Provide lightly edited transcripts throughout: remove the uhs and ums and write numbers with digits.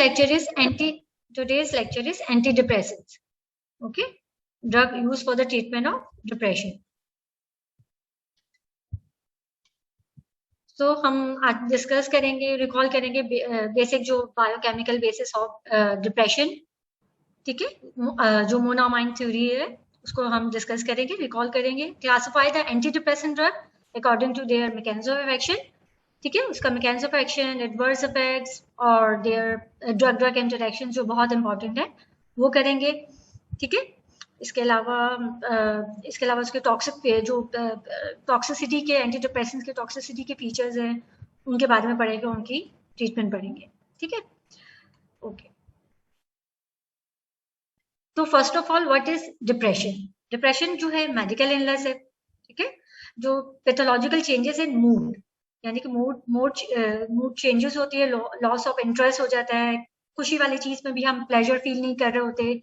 today's lecture is antidepressants. Okay, drug used for the treatment of depression. तो हम आज discuss करेंगे, recall करेंगे बेसिक जो बायोकेमिकल बेसिस ऑफ डिप्रेशन, ठीक है, जो मोनोअमाइन थ्योरी है उसको हम डिस्कस करेंगे, रिकॉल करेंगे. Classify the antidepressant drug according to their mechanism of action, ठीक है, उसका mechanism of action, adverse effects और देयर ड्रग इंटरैक्शन जो बहुत इंपॉर्टेंट है वो करेंगे, ठीक है. इसके अलावा उसके टॉक्सिसिटी के, एंटी डिप्रेसेंट्स के टॉक्सिसिटी के फीचर्स हैं उनके बारे में पढ़ेंगे, उनकी ट्रीटमेंट पढ़ेंगे, ठीक है. ओके, तो first of all what is depression. Depression जो है मेडिकल इलनेस है, ठीक है, जो पैथोलॉजिकल चेंजेस इन मूड, यानी कि मूड चेंजेस होती है, लॉस ऑफ इंटरेस्ट हो जाता है, खुशी वाली चीज में भी हम प्लेजर फील नहीं कर रहे होते,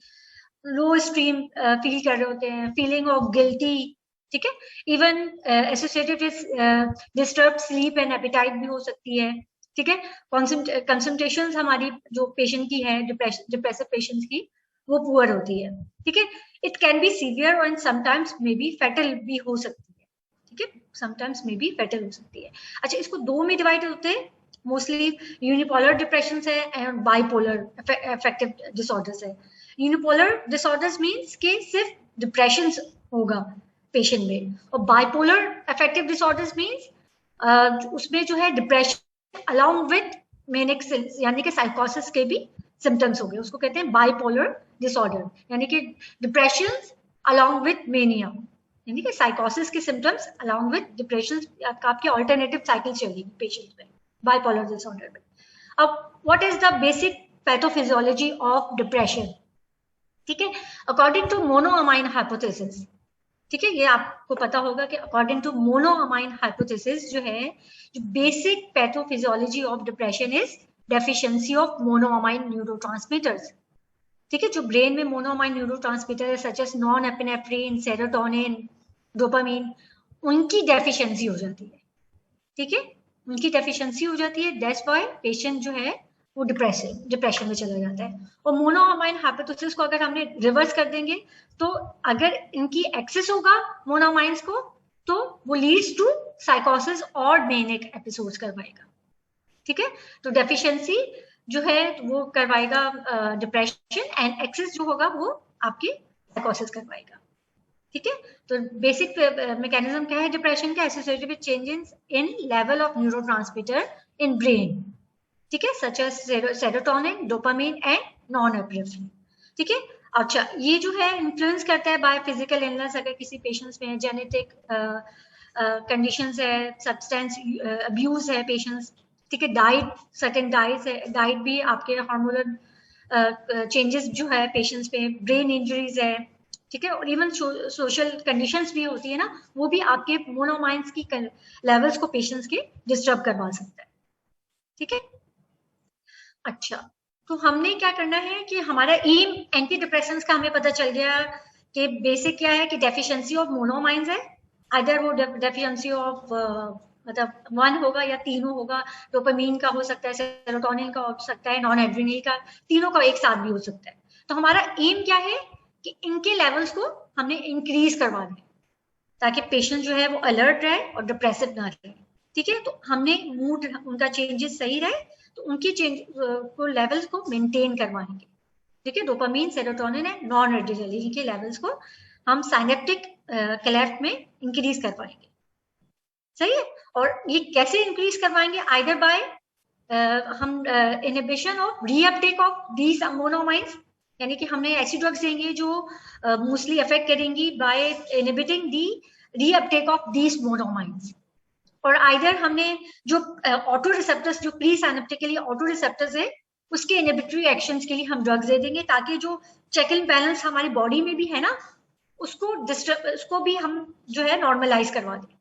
लो स्ट्रीम फील कर रहे होते हैं, फीलिंग ऑफ गिल्टी, ठीक है, even associated with disturb sleep and appetite भी हो सकती है, ठीक है. कंसंट्रेशन हमारी जो पेशेंट की है, डिप्रेसिव पेशेंट्स की, वो पुअर होती है, ठीक है. इट कैन बी सीवियर और समटाइम्स मे बी फैटल भी हो सकती है, ठीक है, समटाइम्स मे बी फैटल हो सकती है. अच्छा, इसको दो में डिवाइड होते हैं मोस्टली. यूनिपोलर डिप्रेशन है एंड बाइपोलर अफेक्टिव डिसऑर्डर्स है. यूनिपोलर डिसऑर्डर्स मीन्स कि सिर्फ डिप्रेशन होगा पेशेंट में, और बाइपोलर अफेक्टिव डिसऑर्डर्स मीन्स उसमें जो है डिप्रेशन अलॉन्ग विद मैनिक यानी कि साइकोसिस के भी सिम्टम्स हो गए, उसको कहते हैं बाइपोलर डिसऑर्डर, यानी कि डिप्रेशन अलॉन्ग विद मेनिया, यानी कि साइकोसिस के सिम्टम्स अलॉन्ग विद डिप्रेशन, आपकी ऑल्टरनेटिव साइकिल चलेगी पेशेंट में बाइपोलर डिसऑर्डर में. अब what is the basic pathophysiology of depression, ठीक है, अकॉर्डिंग टू मोनोअमाइन हाइपोथेसिस, ठीक है, ये आपको पता होगा कि अकॉर्डिंग टू मोनोअमाइन हाइपोथेसिस जो है, जो basic pathophysiology of depression is deficiency of monoamine neurotransmitters, ठीक है. जो ब्रेन में मोनोअमाइन न्यूरोट्रांसमीटर है such as norepinephrine, serotonin, dopamine, उनकी डेफिशिएंसी हो जाती है, ठीक है, उनकी डेफिशिएंसी हो जाती है. दैट्स व्हाई पेशेंट जो है वो डिप्रेशन में चला जाता है. और मोनोअमाइन हाइपोथेसिस को अगर हमने रिवर्स कर देंगे, तो अगर इनकी एक्सेस होगा मोनोअमाइन्स को, तो वो लीड्स टू साइकोसिस और मैनिक एपिसोड्स करवाएगा, ठीक है. तो डेफिशिएंसी जो है वो करवाएगा डिप्रेशन, एंड एक्सेस जो होगा वो आपकी साइकोसिस करवाएगा, ठीक है. तो बेसिक मैकेनिज्म क्या है डिप्रेशन का, associated with changes in level of neurotransmitter in brain, ठीक है, such as serotonin, dopamine and non epinephrine, ठीक है. अच्छा, ये जो है इन्फ्लुएंस करता है बाय फिजिकल इलनेस, अगर किसी पेशेंट्स में जेनेटिक कंडीशंस है, सब्सटेंस अब्यूज है पेशेंट्स, ठीक है, डाइट, सर्टेन डाइट भी आपके हार्मोनल चेंजेस जो है पेशेंट्स में, ब्रेन इंजरीज है, ठीक है, और इवन सोशल कंडीशंस भी होती है ना, वो भी आपके मोनोअमाइन्स की लेवल्स को पेशेंट्स के डिस्टर्ब करवा सकता है, ठीक है. अच्छा, तो हमने क्या करना है कि हमारा एम एंटी डिप्रेसेंट्स का हमें पता चल गया कि बेसिक क्या है कि डेफिशिएंसी ऑफ मोनोअमाइन्स है, आइदर वो डेफिशिएंसी ऑफ मतलब 1 होगा या तीनों होगा, डोपामिन का हो सकता है, सेरोटोनिन का हो सकता है, नॉन एड्रेनल का, तीनों का एक साथ भी हो सकता है. तो हमारा एम क्या है कि इनके लेवल्स को हमने इंक्रीज करवाना है ताकि पेशेंट जो है वो अलर्ट रहे और डिप्रेसिव ना रहे, ठीक है. तो हमने मूड उनका चेंजेस सही रहे, तो उनकी चेंज को लेवल्स को मेंटेन करवाएंगे, ठीक है. डोपामिन, सेरोटोनिन है, नॉन एड्रेनलिन के लेवल्स को हम साइनेप्टिक क्लेफ्ट में इंक्रीज करवाएंगे, सही है. और ये कैसे इंक्रीज करवाएंगे, आइदर बाय हम inhibition of reuptake of these monoamines, यानी कि हमने ऐसी ड्रग्स देंगे जो मोस्टली अफेक्ट करेंगी by inhibiting the reuptake of these monoamines, और आइदर हमने जो ऑटो रिसेप्टर्स, जो प्री साइनेप्टिकली ऑटो रिसेप्टर्स है, उसके इनहिबिटरी एक्शंस के लिए हम ड्रग्स दे देंगे, ताकि जो चेक एंड बैलेंस हमारी बॉडी में भी है ना, उसको भी हम जो है नॉर्मलाइज करवा दें.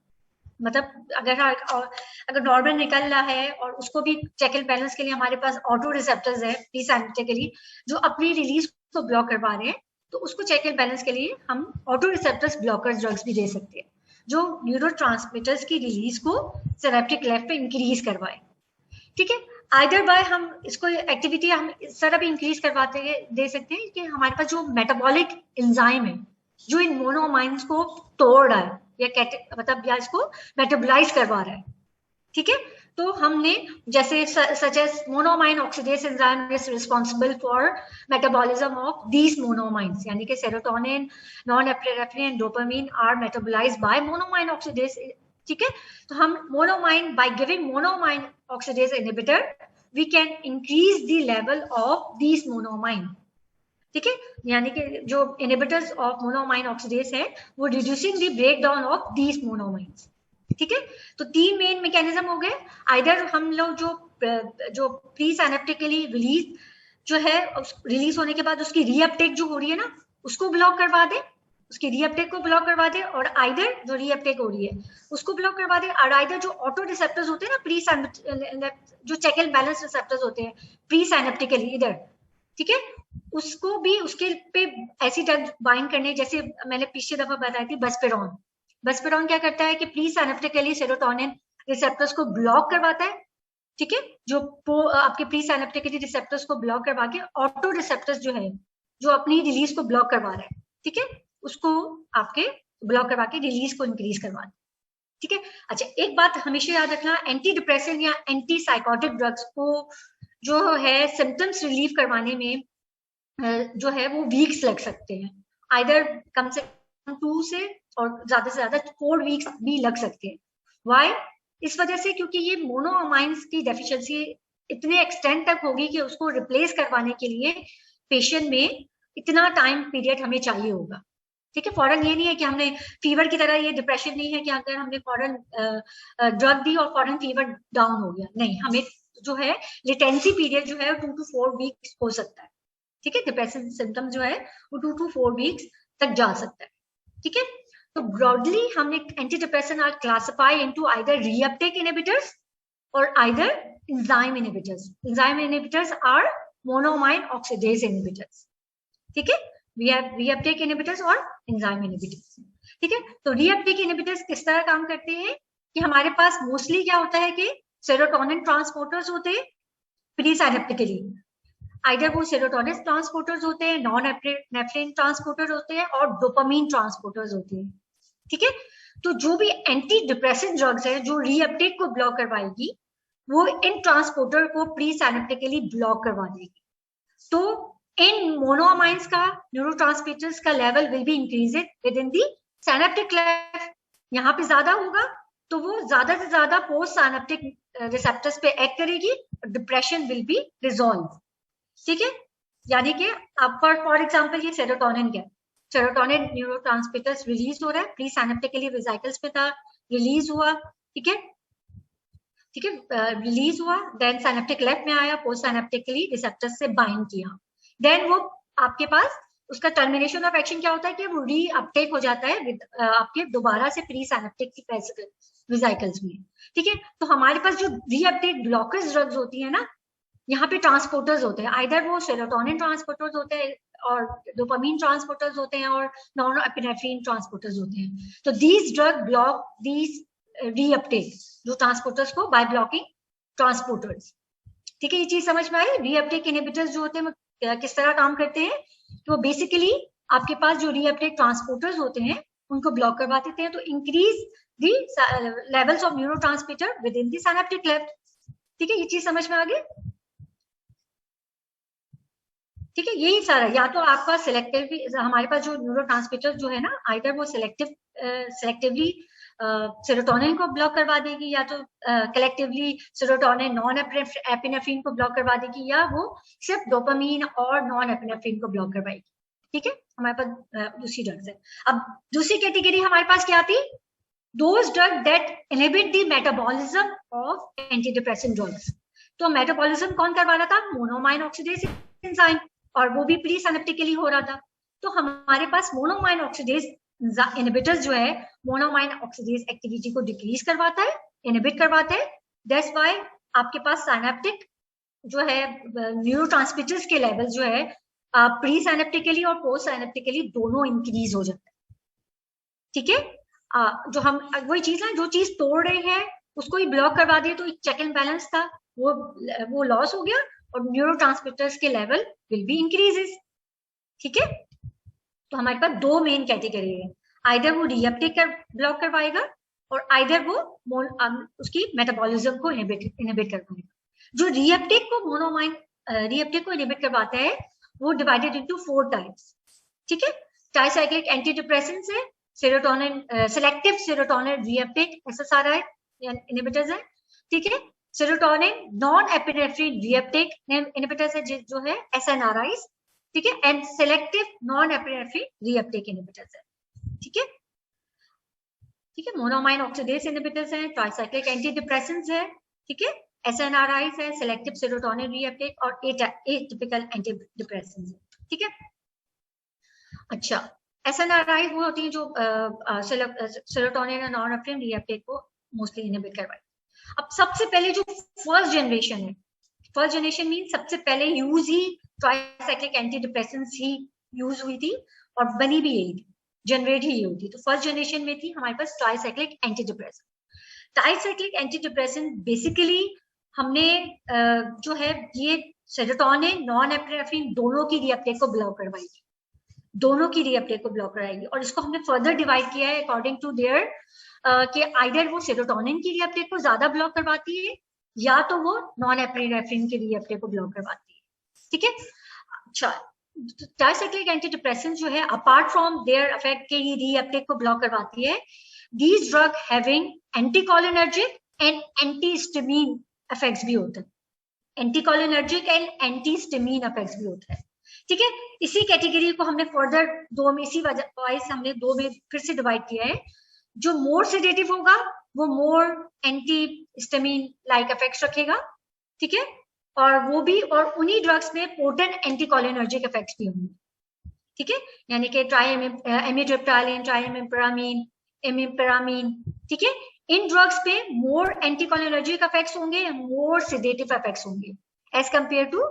मतलब अगर नॉर्मल निकल रहा है और उसको भी चेक एंड बैलेंस के लिए हमारे पास ऑटो रिसेप्टर्स है प्री साइनेप्टिकली जो अपनी रिलीज को ब्लॉक करवा रहे हैं, तो उसको चेक एंड बैलेंस के लिए हम ऑटो रिसेप्टर्स ब्लॉकर्स ड्रग्स भी दे सकते हैं, जो न्यूरोट्रांसमीटर्स की रिलीज को सिनेप्टिक क्लेफ्ट पे इंक्रीज करवाए, ठीक है. आइदर बाय हम इसको एक्टिविटी हम इस तरह भी इंक्रीज करवाते हैं, दे सकते हैं कि हमारे पास जो मेटाबॉलिक एंजाइम है जो इन मोनोमाइन्स को तोड़ रहा है या मतलब या इसको मेटाबोलाइज करवा रहा है, ठीक है। तो हमने जैसे such as monoamine oxidase enzyme is responsible for metabolism of these monoamines, यानी कि serotonin, non epinephrine, dopamine are metabolised by monoamine oxidase, ठीक है। तो हम monoamine, by giving monoamine oxidase inhibitor we can increase the level of these monoamine, ठीक है। यानी कि जो इनहिबिटर्स ऑफ मोनोमाइन ऑक्सीडेज है वो reducing the break down of these monoamines, ठीक है। तो 3 मेन मैकेनिज्म हो गए। आइदर हम लोग जो प्री सिनेप्टिकली रिलीज जो है, रिलीज होने के बाद उसकी रीअपटेक जो हो रही है ना उसको ब्लॉक करवा दे, उसकी रीअपटेक को ब्लॉक करवा दे, और आइदर जो रीअपटेक हो रही है उसको ब्लॉक करवा दे, और आइदर जो ऑटो रिसेप्टर्स होते हैं ना प्री जो चेक एंड बैलेंस रिसेप्टर्स होते हैं प्री सिनेप्टिकली इधर, ठीक है, उसको भी उसके पे ऐसी ड्रग बाइंड करने, जैसे मैंने पिछले दफा बताई थी बस्पेरॉन। बस्पेरॉन क्या करता है कि प्री सिनेप्टिकली सेरोटोनिन रिसेप्टर्स को ब्लॉक करवाता है, ठीक है, जो आपके प्री सिनेप्टिकली रिसेप्टर्स को ब्लॉक करवा के ऑटो रिसेप्टर्स जो है जो अपनी रिलीज को ब्लॉक करवा रहा है, ठीक है, उसको आपके ब्लॉक करवा के रिलीज को इंक्रीज करवा दे, ठीक है। अच्छा, एक बात हमेशा याद रखना, एंटी डिप्रेसेंट या एंटी साइकोटिक ड्रग्स को जो है सिम्टम्स रिलीव करवाने में जो है वो वीक्स लग सकते हैं, आइदर कम से कम 2 से और ज्यादा से ज्यादा 4 वीक्स भी लग सकते हैं। वाई? इस वजह से क्योंकि ये मोनोअमाइन्स की डेफिशिएंसी इतने एक्सटेंड तक होगी कि उसको रिप्लेस करवाने के लिए पेशेंट में इतना टाइम पीरियड हमें चाहिए होगा, ठीक है। फौरन ये नहीं है कि हमने फीवर की तरह, ये डिप्रेशन नहीं है कि अगर हमने फौरन ड्रग दी और फौरन फीवर डाउन हो गया, नहीं, हमें जो है लिटेंसी पीरियड जो है 2 to 4 वीक्स हो सकता है, ठीक है। डिप्रेसिव सिम्टम जो है वो 2 to 4 वीक्स तक जा सकता है, ठीक है। तो ब्रॉडली हमने antidepressant are classify into either reuptake inhibitors और either enzyme inhibitors. Enzyme inhibitors are monoamine oxidase inhibitors, ठीक है। वी हैव रीअपटेक इनहिबिटर्स और एंजाइम इनहिबिटर्स, ठीक है। तो रीअपटेक इनहिबिटर्स किस तरह काम करते हैं कि हमारे पास मोस्टली क्या होता है कि सेरोटोनिन ट्रांसपोर्टर्स होते हैं प्री सिनेप्टिकली, आइदर वो सेरोटोनिन ट्रांसपोर्टर्स होते हैं, नॉन एपिनेफ्रिन ट्रांसपोर्टर होते हैं और डोपामीन ट्रांसपोर्टर्स होते हैं, ठीक है। तो जो भी एंटी डिप्रेसेंट ड्रग्स है जो रीअपटेक को ब्लॉक करवाएगी वो इन ट्रांसपोर्टर को प्री सिनेप्टिकली ब्लॉक करवा देगी। तो इन मोनोअमाइन्स का न्यूरोट्रांसमीटर्स का level will be increased with in the synaptic level, यहाँ पे ज्यादा होगा तो वो ज्यादा से ज्यादा पोस्ट सिनेप्टिक रिसेप्टर्स पे एक्ट करेगी, डिप्रेशन विल बी रिजॉल्व, ठीक है। यानी कि आप फॉर एग्जांपल ये सेरोटोनिन क्या, सेरोटोनिन न्यूरोट्रांसमीटर्स रिलीज हो रहा है, प्री सिनेप्टिकली वेसिकल्स पे था, रिलीज हुआ, ठीक है, ठीक है, रिलीज हुआ, देन सिनेप्टिक लेफ्ट में आया, पोस्ट सिनेप्टिकली रिसेप्टर्स से बाइंड किया, देन वो आपके पास उसका टर्मिनेशन ऑफ एक्शन क्या होता है कि वो री अपटेक हो जाता है विद आपके दोबारा से प्री सिनेप्टिक वेसिकल्स में, ठीक है। तो हमारे पास जो री अपटेक ब्लॉकर्स ड्रग्स होती है ना, यहाँ पे ट्रांसपोर्टर्स होते हैं, आइदर वो सेरोटोनिन ट्रांसपोर्टर्स होते हैं और डोपामीन ट्रांसपोर्टर्स होते हैं और नॉन एपिनेफ्रिन ट्रांसपोर्टर्स होते हैं। तो these drug block these reuptake जो ट्रांसपोर्टर्स को बाय ब्लॉकिंग ट्रांसपोर्टर्स, ठीक है। ये चीज समझ में आई? रीअपटेक इनहिबिटर्स जो होते हैं किस तरह काम करते हैं, तो बेसिकली आपके पास जो रीअपटेक ट्रांसपोर्टर्स होते हैं उनको ब्लॉक करवा देते हैं, तो increase the levels of neurotransmitter with in the synaptic left, ठीक है। ये चीज समझ में आ गई, ठीक है। यही सारा, या तो आपका सिलेक्टिवली हमारे पास जो न्यूरोट्रांसमीटर जो है ना, आइदर वो सिलेक्टिवली सेरोटोनिन को ब्लॉक करवा देगी, या तो कलेक्टिवली सेरोटोनिन नॉन एपिनेफ्रिन को ब्लॉक करवा देगी, या वो सिर्फ डोपामीन और नॉन एपिनेफ्रिन को ब्लॉक करवाएगी, ठीक है। हमारे पास दूसरी ड्रग्स है। अब दूसरी कैटेगरी हमारे पास क्या आती, those drug that inhibit the metabolism of anti depressant drugs. तो मेटाबॉलिज्म कौन करवा रहा था, मोनोमाइन ऑक्सीडेज एंजाइम, और वो भी प्री सिनेप्टिकली हो रहा था। तो हमारे पास मोनोमाइन ऑक्सीडेज इनहिबिटर्स जो है मोनोमाइन ऑक्सीडेज एक्टिविटी को डिक्रीज करवाता है, इनहिबिट करवाता है, दैट्स व्हाई आपके पास सिनेप्टिक जो है न्यूरोट्रांसमीटर्स के लेवल जो है प्री सिनेप्टिकली और पोस्ट सिनेप्टिकली दोनों इंक्रीज हो जाता है, ठीक है। जो हम वही चीज ना, जो चीज तोड़ रही है उसको ही ब्लॉक करवा दिए तो एक चेक एंड बैलेंस था, वो लॉस हो गया और न्यूरोट्रांसमिटर्स के लेवल विल बी इंक्रीजेस। ठीक है, तो हमारे पास दो मेन कैटेगरी है, आइदर वो रीअपटेक कर ब्लॉक करवाएगा और आइदर वो उसकी मेटाबॉलिज्म को इनहिबिट करवाएगा। जो रीअपटेक को इनहिबिट करवाता है वो डिवाइडेड इनटू 4 टाइप्स। ठीक है, ट्राइसाइक्लिक एंटीडिप्रेसेंट्स है, serotonin selective serotonin reuptake SSRI inhibitors है। ठीक है, serotonin non epinephrine reuptake inhibitors है जो है एसएनआरआईज। ठीक है, and selective non epinephrine reuptake inhibitors है। ठीक है, ठीक है, मोनोमाइन ऑक्सीडेज इनहिबिटर्स है, ट्राइसाइक्लिक एंटीडिप्रेसेंट्स है। ठीक है, एसएनआरआईज है, सेलेक्टिव सेरोटोनिन रीअपटेक और एटिपिकल एंटीडिप्रेसेंट्स है। ठीक है, अच्छा, एसएनआरआई वो होती है जो सेरोटोनिन और नॉरएपिनेफ्रिन रीअपटेक को मोस्टली इनहिबिट करवाए। अब सबसे पहले जो फर्स्ट जनरेशन है, फर्स्ट जनरेशन मीन सबसे पहले यूज ही ट्राइसाइक्लिक एंटीडिप्रेसेंट्स ही यूज हुई थी और बनी भी यही थी, जनरेट ही हुई थी। तो फर्स्ट जनरेशन में थी हमारे पास tricyclic antidepressant. Tricyclic antidepressant basically हमने जो है ये सेरोटोनिन नॉन एपिनेफ्रिन दोनों की रीअपटेक को ब्लॉक करवाएगी, दोनों की रीअपटेक को ब्लॉक कराएगी। और इसको हमने फर्दर डिवाइड किया है अकॉर्डिंग टू देयर कि आइदर वो सेरोटोनिन की रीअपटेक को ज्यादा ब्लॉक करवाती है या तो वो नॉन एपिनेफ्रिन की रीअपटेक को ब्लॉक करवाती है। ठीक है, अच्छा, ट्राइसाइक्लिक एंटीडिप्रेसेंट्स जो है अपार्ट फ्रॉम देयर इफेक्ट के ये रीअपटेक को ब्लॉक करवाती है, these drug having anticholinergic and antihistamine effects भी होते हैं, एंटीकोलिनर्जिक एंड एंटीहिस्टामिन इफेक्ट्स भी होते हैं। ठीक है, इसी कैटेगरी को हमने फर्दर दो में, इसी वाइज हमने दो में फिर से डिवाइड किया है। जो मोर सेडेटिव होगा वो मोर एंटीहिस्टामिन लाइक इफेक्ट्स रखेगा। ठीक है, और वो भी, और उन्हीं ड्रग्स में पोटेंट एंटीकोलिनर्जिक इफेक्ट्स भी होंगे। ठीक है, यानी कि एमिट्रिप्टाइलिन, ट्राइएमिपेरामीन, एमिपेरामीन। ठीक है, इन ड्रग्स पे मोर एंटीकोलिनर्जिक इफेक्ट्स होंगे, मोर सेडेटिव इफेक्ट्स होंगे एज कंपेयर टू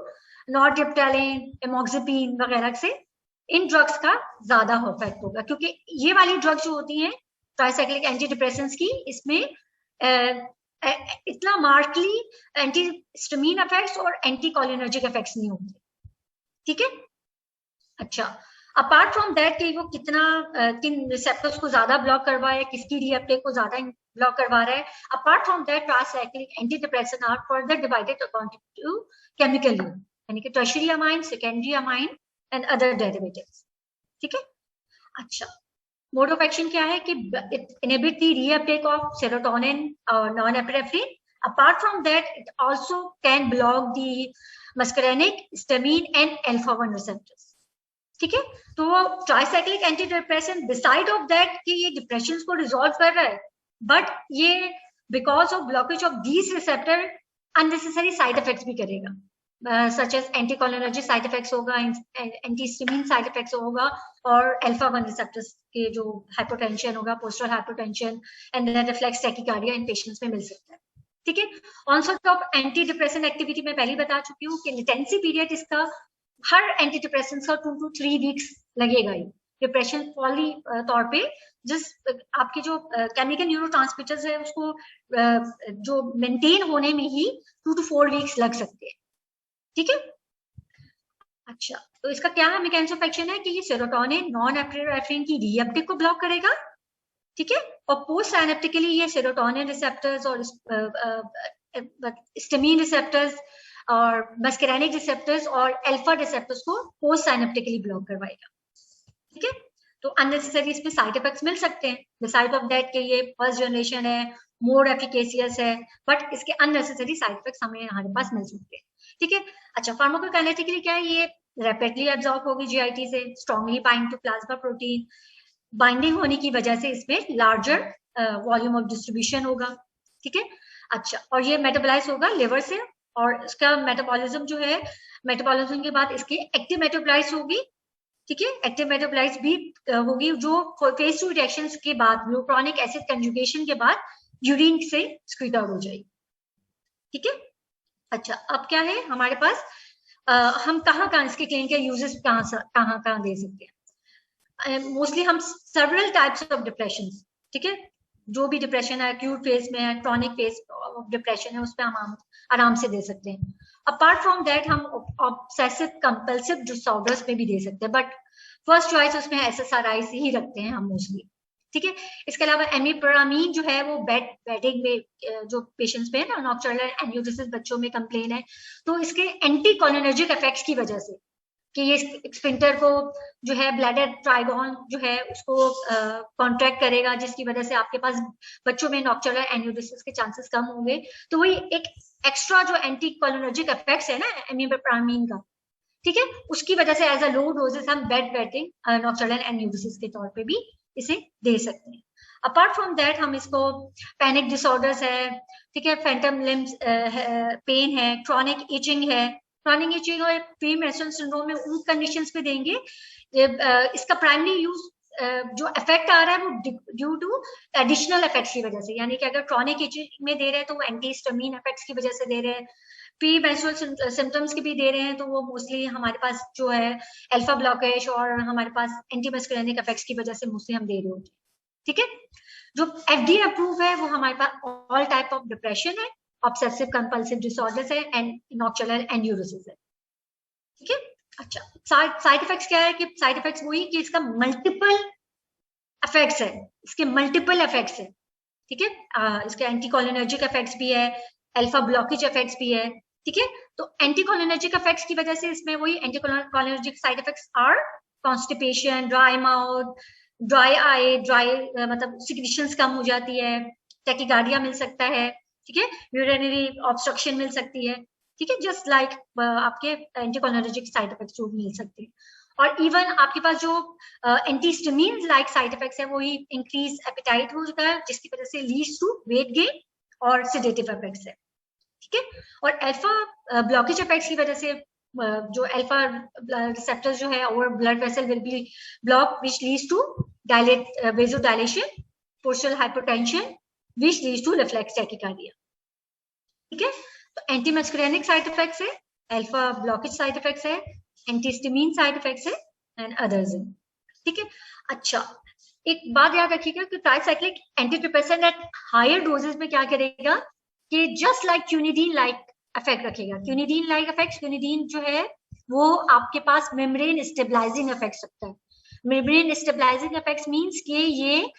नॉरट्रिप्टाइलिन, एमोक्सिपिन वगैरह से इन ड्रग्स का ज्यादा इफेक्ट होगा, क्योंकि ये वाली ड्रग्स जो होती हैं ट्राइसाइक्लिक एंटीडिप्रेसेंट्स की, इसमें इतना मार्कली एंटीहिस्टामिन इफेक्ट्स और एंटीकोलिनर्जिक इफेक्ट्स नहीं होते। ठीक है, अच्छा, अपार्ट फ्रॉम दैट कि वो कितना किन रिसेप्टर्स को ज्यादा ब्लॉक करवा है, किसकी रीअपटेक को ज्यादा ब्लॉक करवा रहा है, apart from that tricyclic antidepressant are further divided according to chemical unit, यानी कि tertiary amine, secondary amine and other derivatives. ठीक है, अच्छा, मोड ऑफ एक्शन क्या है कि it inhibit the reuptake of serotonin और non epinephrine. Apart from that it also can block the muscarinic, histamine and alpha 1 receptors. ठीक है, तो tricyclic antidepressant beside of that कि ये डिप्रेशन को रिजॉल्व कर रहा है, बट ये because of blockage of these receptor unnecessary side effects भी करेगा, such as anticholinergic side effects होगा, एंटीहिस्टामिन साइड इफेक्ट्स होगा, और अल्फा 1 रिसेप्टर्स के जो हाइपोटेंशन होगा, postural hypotension and then reflex tachycardia in patients में मिल सकता है। ठीक है, onset of antidepressant activity में पहले बता चुकी हूँ कि लेटेंसी पीरियड इसका हर एंटीडिप्रेसेंट का 2 to 3 वीक्स लगेगा ही डिप्रेशन पॉली तौर पे। जिस आपके जो केमिकल न्यूरोट्रांसमिटर्स है उसको जो मेंटेन होने में ही 2 to 4 वीक्स लग सकते हैं। ठीक है, अच्छा, तो इसका क्या है मैकेनिज्म ऑफ एक्शन है कि ये सेरोटोनिन नॉन एपिनेफ्रिन की रीअपटेक को ब्लॉक करेगा। ठीक है, और पोस्ट साइनेप्टिकली ये सेरोटोनिन रिसेप्टर्स और हिस्टामिन रिसेप्टर्स और मस्करेनिक रिसेप्टर्स और अल्फा रिसेप्टर्स को पोस्ट साइनेप्टिकली ब्लॉक करवाएगा। ठीक है, तो अननेसेसरी इसमें साइड इफेक्ट्स मिल सकते हैं, बिसाइड ऑफ दैट कि ये फर्स्ट जनरेशन है, मोर एफिकेशियस है, बट इसके अननेसेसरी साइड इफेक्ट्स हमें हमारे पास मिल सकते हैं। ठीक है, अच्छा, फार्माकोकाइनेटिकली क्या है, ये रैपिडली एब्जॉर्ब होगी जीआईटी से, strongly bind to plasma protein, binding होने की वजह से इसमें लार्जर वॉल्यूम ऑफ डिस्ट्रीब्यूशन होगा। ठीक है, अच्छा, और ये मेटाबोलाइज होगा लिवर से, और इसका मेटाबॉलिज्म जो है, मेटाबॉलिज्म के बाद इसकी एक्टिव मेटाबोलाइज होगी। ठीक है, एक्टिव मेटाबोलाइज भी होगी जो फेज 2 रिएक्शंस के बाद, ग्लूटानिक एसिड कंजुगेशन के बाद यूरिन से स्क्रीट आउट हो जाएगी। ठीक है, अच्छा, अब क्या है हमारे पास, हम कहाँ इसके क्लिनिकल यूजेस कहाँ दे सकते हैं। मोस्टली हम सेवरल टाइप्स ऑफ डिप्रेशन, ठीक है, जो भी डिप्रेशन है, एक्यूट फेज में है, क्रॉनिक फेज ऑफ डिप्रेशन है, उस पर हम आराम से दे सकते हैं। अपार्ट फ्रॉम दैट हम ऑब्सेसिव कंपल्सिव डिसऑर्डर्स में भी दे सकते हैं, बट फर्स्ट चॉइस उसमें SSRIs ही रखते हैं हम मोस्टली। ठीक है, इसके अलावा एमिप्रामीन जो है वो बेडिंग में जो पेशेंट्स में है ना, नॉक्टर्नल एन्यूरिसिस बच्चों में कंप्लेन है, तो इसके एंटी कोलिनर्जिक इफेक्ट्स की वजह से कि ये स्फिंक्टर को जो है ब्लैडर ट्राइगोन जो है उसको कॉन्ट्रैक्ट करेगा, जिसकी वजह से आपके पास बच्चों में नॉक्टर्नल एन्यूरिसिस के चांसेस कम होंगे। तो वही एक एक्स्ट्रा जो एंटी कोलिनर्जिक इफेक्ट्स है ना एमिप्रामीन का, ठीक है, उसकी वजह से एज अ लो डोजेस हम बेड वेटिंग नॉक्टर्नल एन्यूरिसिस के तौर पे भी इसे दे सकते हैं। अपार्ट फ्रॉम दैट हम इसको पैनिक डिसऑर्डर्स है, ठीक है, फैंटम लिम्स पेन है, क्रॉनिक इचिंग है, क्रॉनिक इचिंग और प्री मेंस्ट्रुअल सिंड्रोम में उन कंडीशंस पे देंगे। इसका प्राइमरी यूज जो इफेक्ट आ रहा है वो ड्यू टू एडिशनल इफेक्ट्स की वजह से, यानी कि अगर क्रॉनिक इचिंग में दे रहे हैं तो वो एंटीहिस्टामिन इफेक्ट्स की वजह से दे रहे हैं, प्री मेंस्ट्रुअल सिम्टम्स की भी दे रहे हैं तो वो मोस्टली हमारे पास जो है अल्फा ब्लॉकेज और हमारे पास एंटी मस्कुलिनिक इफेक्ट्स की वजह से मोस्टली हम दे रहे होते हैं। ठीक है, जो FDA अप्रूव है वो हमारे पास ऑल टाइप ऑफ डिप्रेशन है, ऑब्सेसिव कंपल्सिव डिसऑर्डर्स है एंड नॉक्टर्नल एन्यूरिसिस है। ठीक है, अच्छा, साइड इफेक्ट्स क्या है कि साइड इफेक्ट्स वही कि इसका मल्टीपल इफेक्ट्स है, इसके मल्टीपल इफेक्ट्स है। ठीक है, इसके एंटीकोलिनर्जिक इफेक्ट्स भी है, अल्फा ब्लॉकेज इफेक्ट्स भी है। ठीक है, तो एंटीकोलिनर्जिक इफेक्ट्स की वजह से इसमें वही anticholinergic side effects are constipation, dry mouth, dry eye, dry मतलब सिक्रीशंस कम हो जाती है, टैकीकार्डिया मिल सकता है, ठीक है, यूरिनरी ऑब्स्ट्रक्शन मिल सकती है। ठीक है, जस्ट लाइक आपके एंटीकोलिनर्जिक साइड इफेक्ट्स जो मिल सकते हैं। और इवन आपके पास जो एंटीहिस्टामिन लाइक साइड इफेक्ट्स है वही इंक्रीज एपेटाइट हो जाता है, जिसकी वजह से लीड्स टू वेट गेन और सेडेटिव इफेक्ट्स है। ठीक है, और अल्फा ब्लॉकेज इफेक्ट्स की वजह से जो अल्फा रिसेप्टर्स जो है और blood vessel will be block which leads to vasodilation, postal hypertension which leads to reflex tachycardia. ठीक है, तो एंटी मस्कुलिनिक साइड इफेक्ट्स है, अल्फा ब्लॉकेज साइड इफेक्ट्स है, एंटीहिस्टामिन साइड इफेक्ट्स है एंड अदर्स है। ठीक है, अच्छा, एक बात याद रखिएगा कि tricyclic antidepressant at higher doses में क्या करेगा कि just like quinidine like effect रखेगा। क्यूनिडीन लाइक इफेक्ट, क्यूनिडीन जो है वो आपके पास मेम्ब्रेन स्टेबलाइजिंग इफेक्ट्स रखता है। मेम्ब्रेन स्टेबलाइजिंग इफेक्ट्स मींस कि ये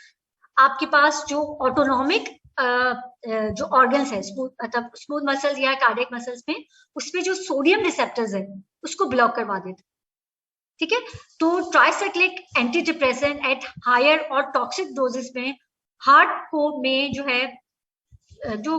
आपके पास जो ऑटोनॉमिक जो ऑर्गन्स है, मतलब स्मूथ मसल्स या कार्डियक मसल्स में, उसपे जो सोडियम रिसेप्टर्स है उसको ब्लॉक करवा देते। ठीक है, तो tricyclic antidepressant at higher और टॉक्सिक डोजेस में हार्ट को में जो है जो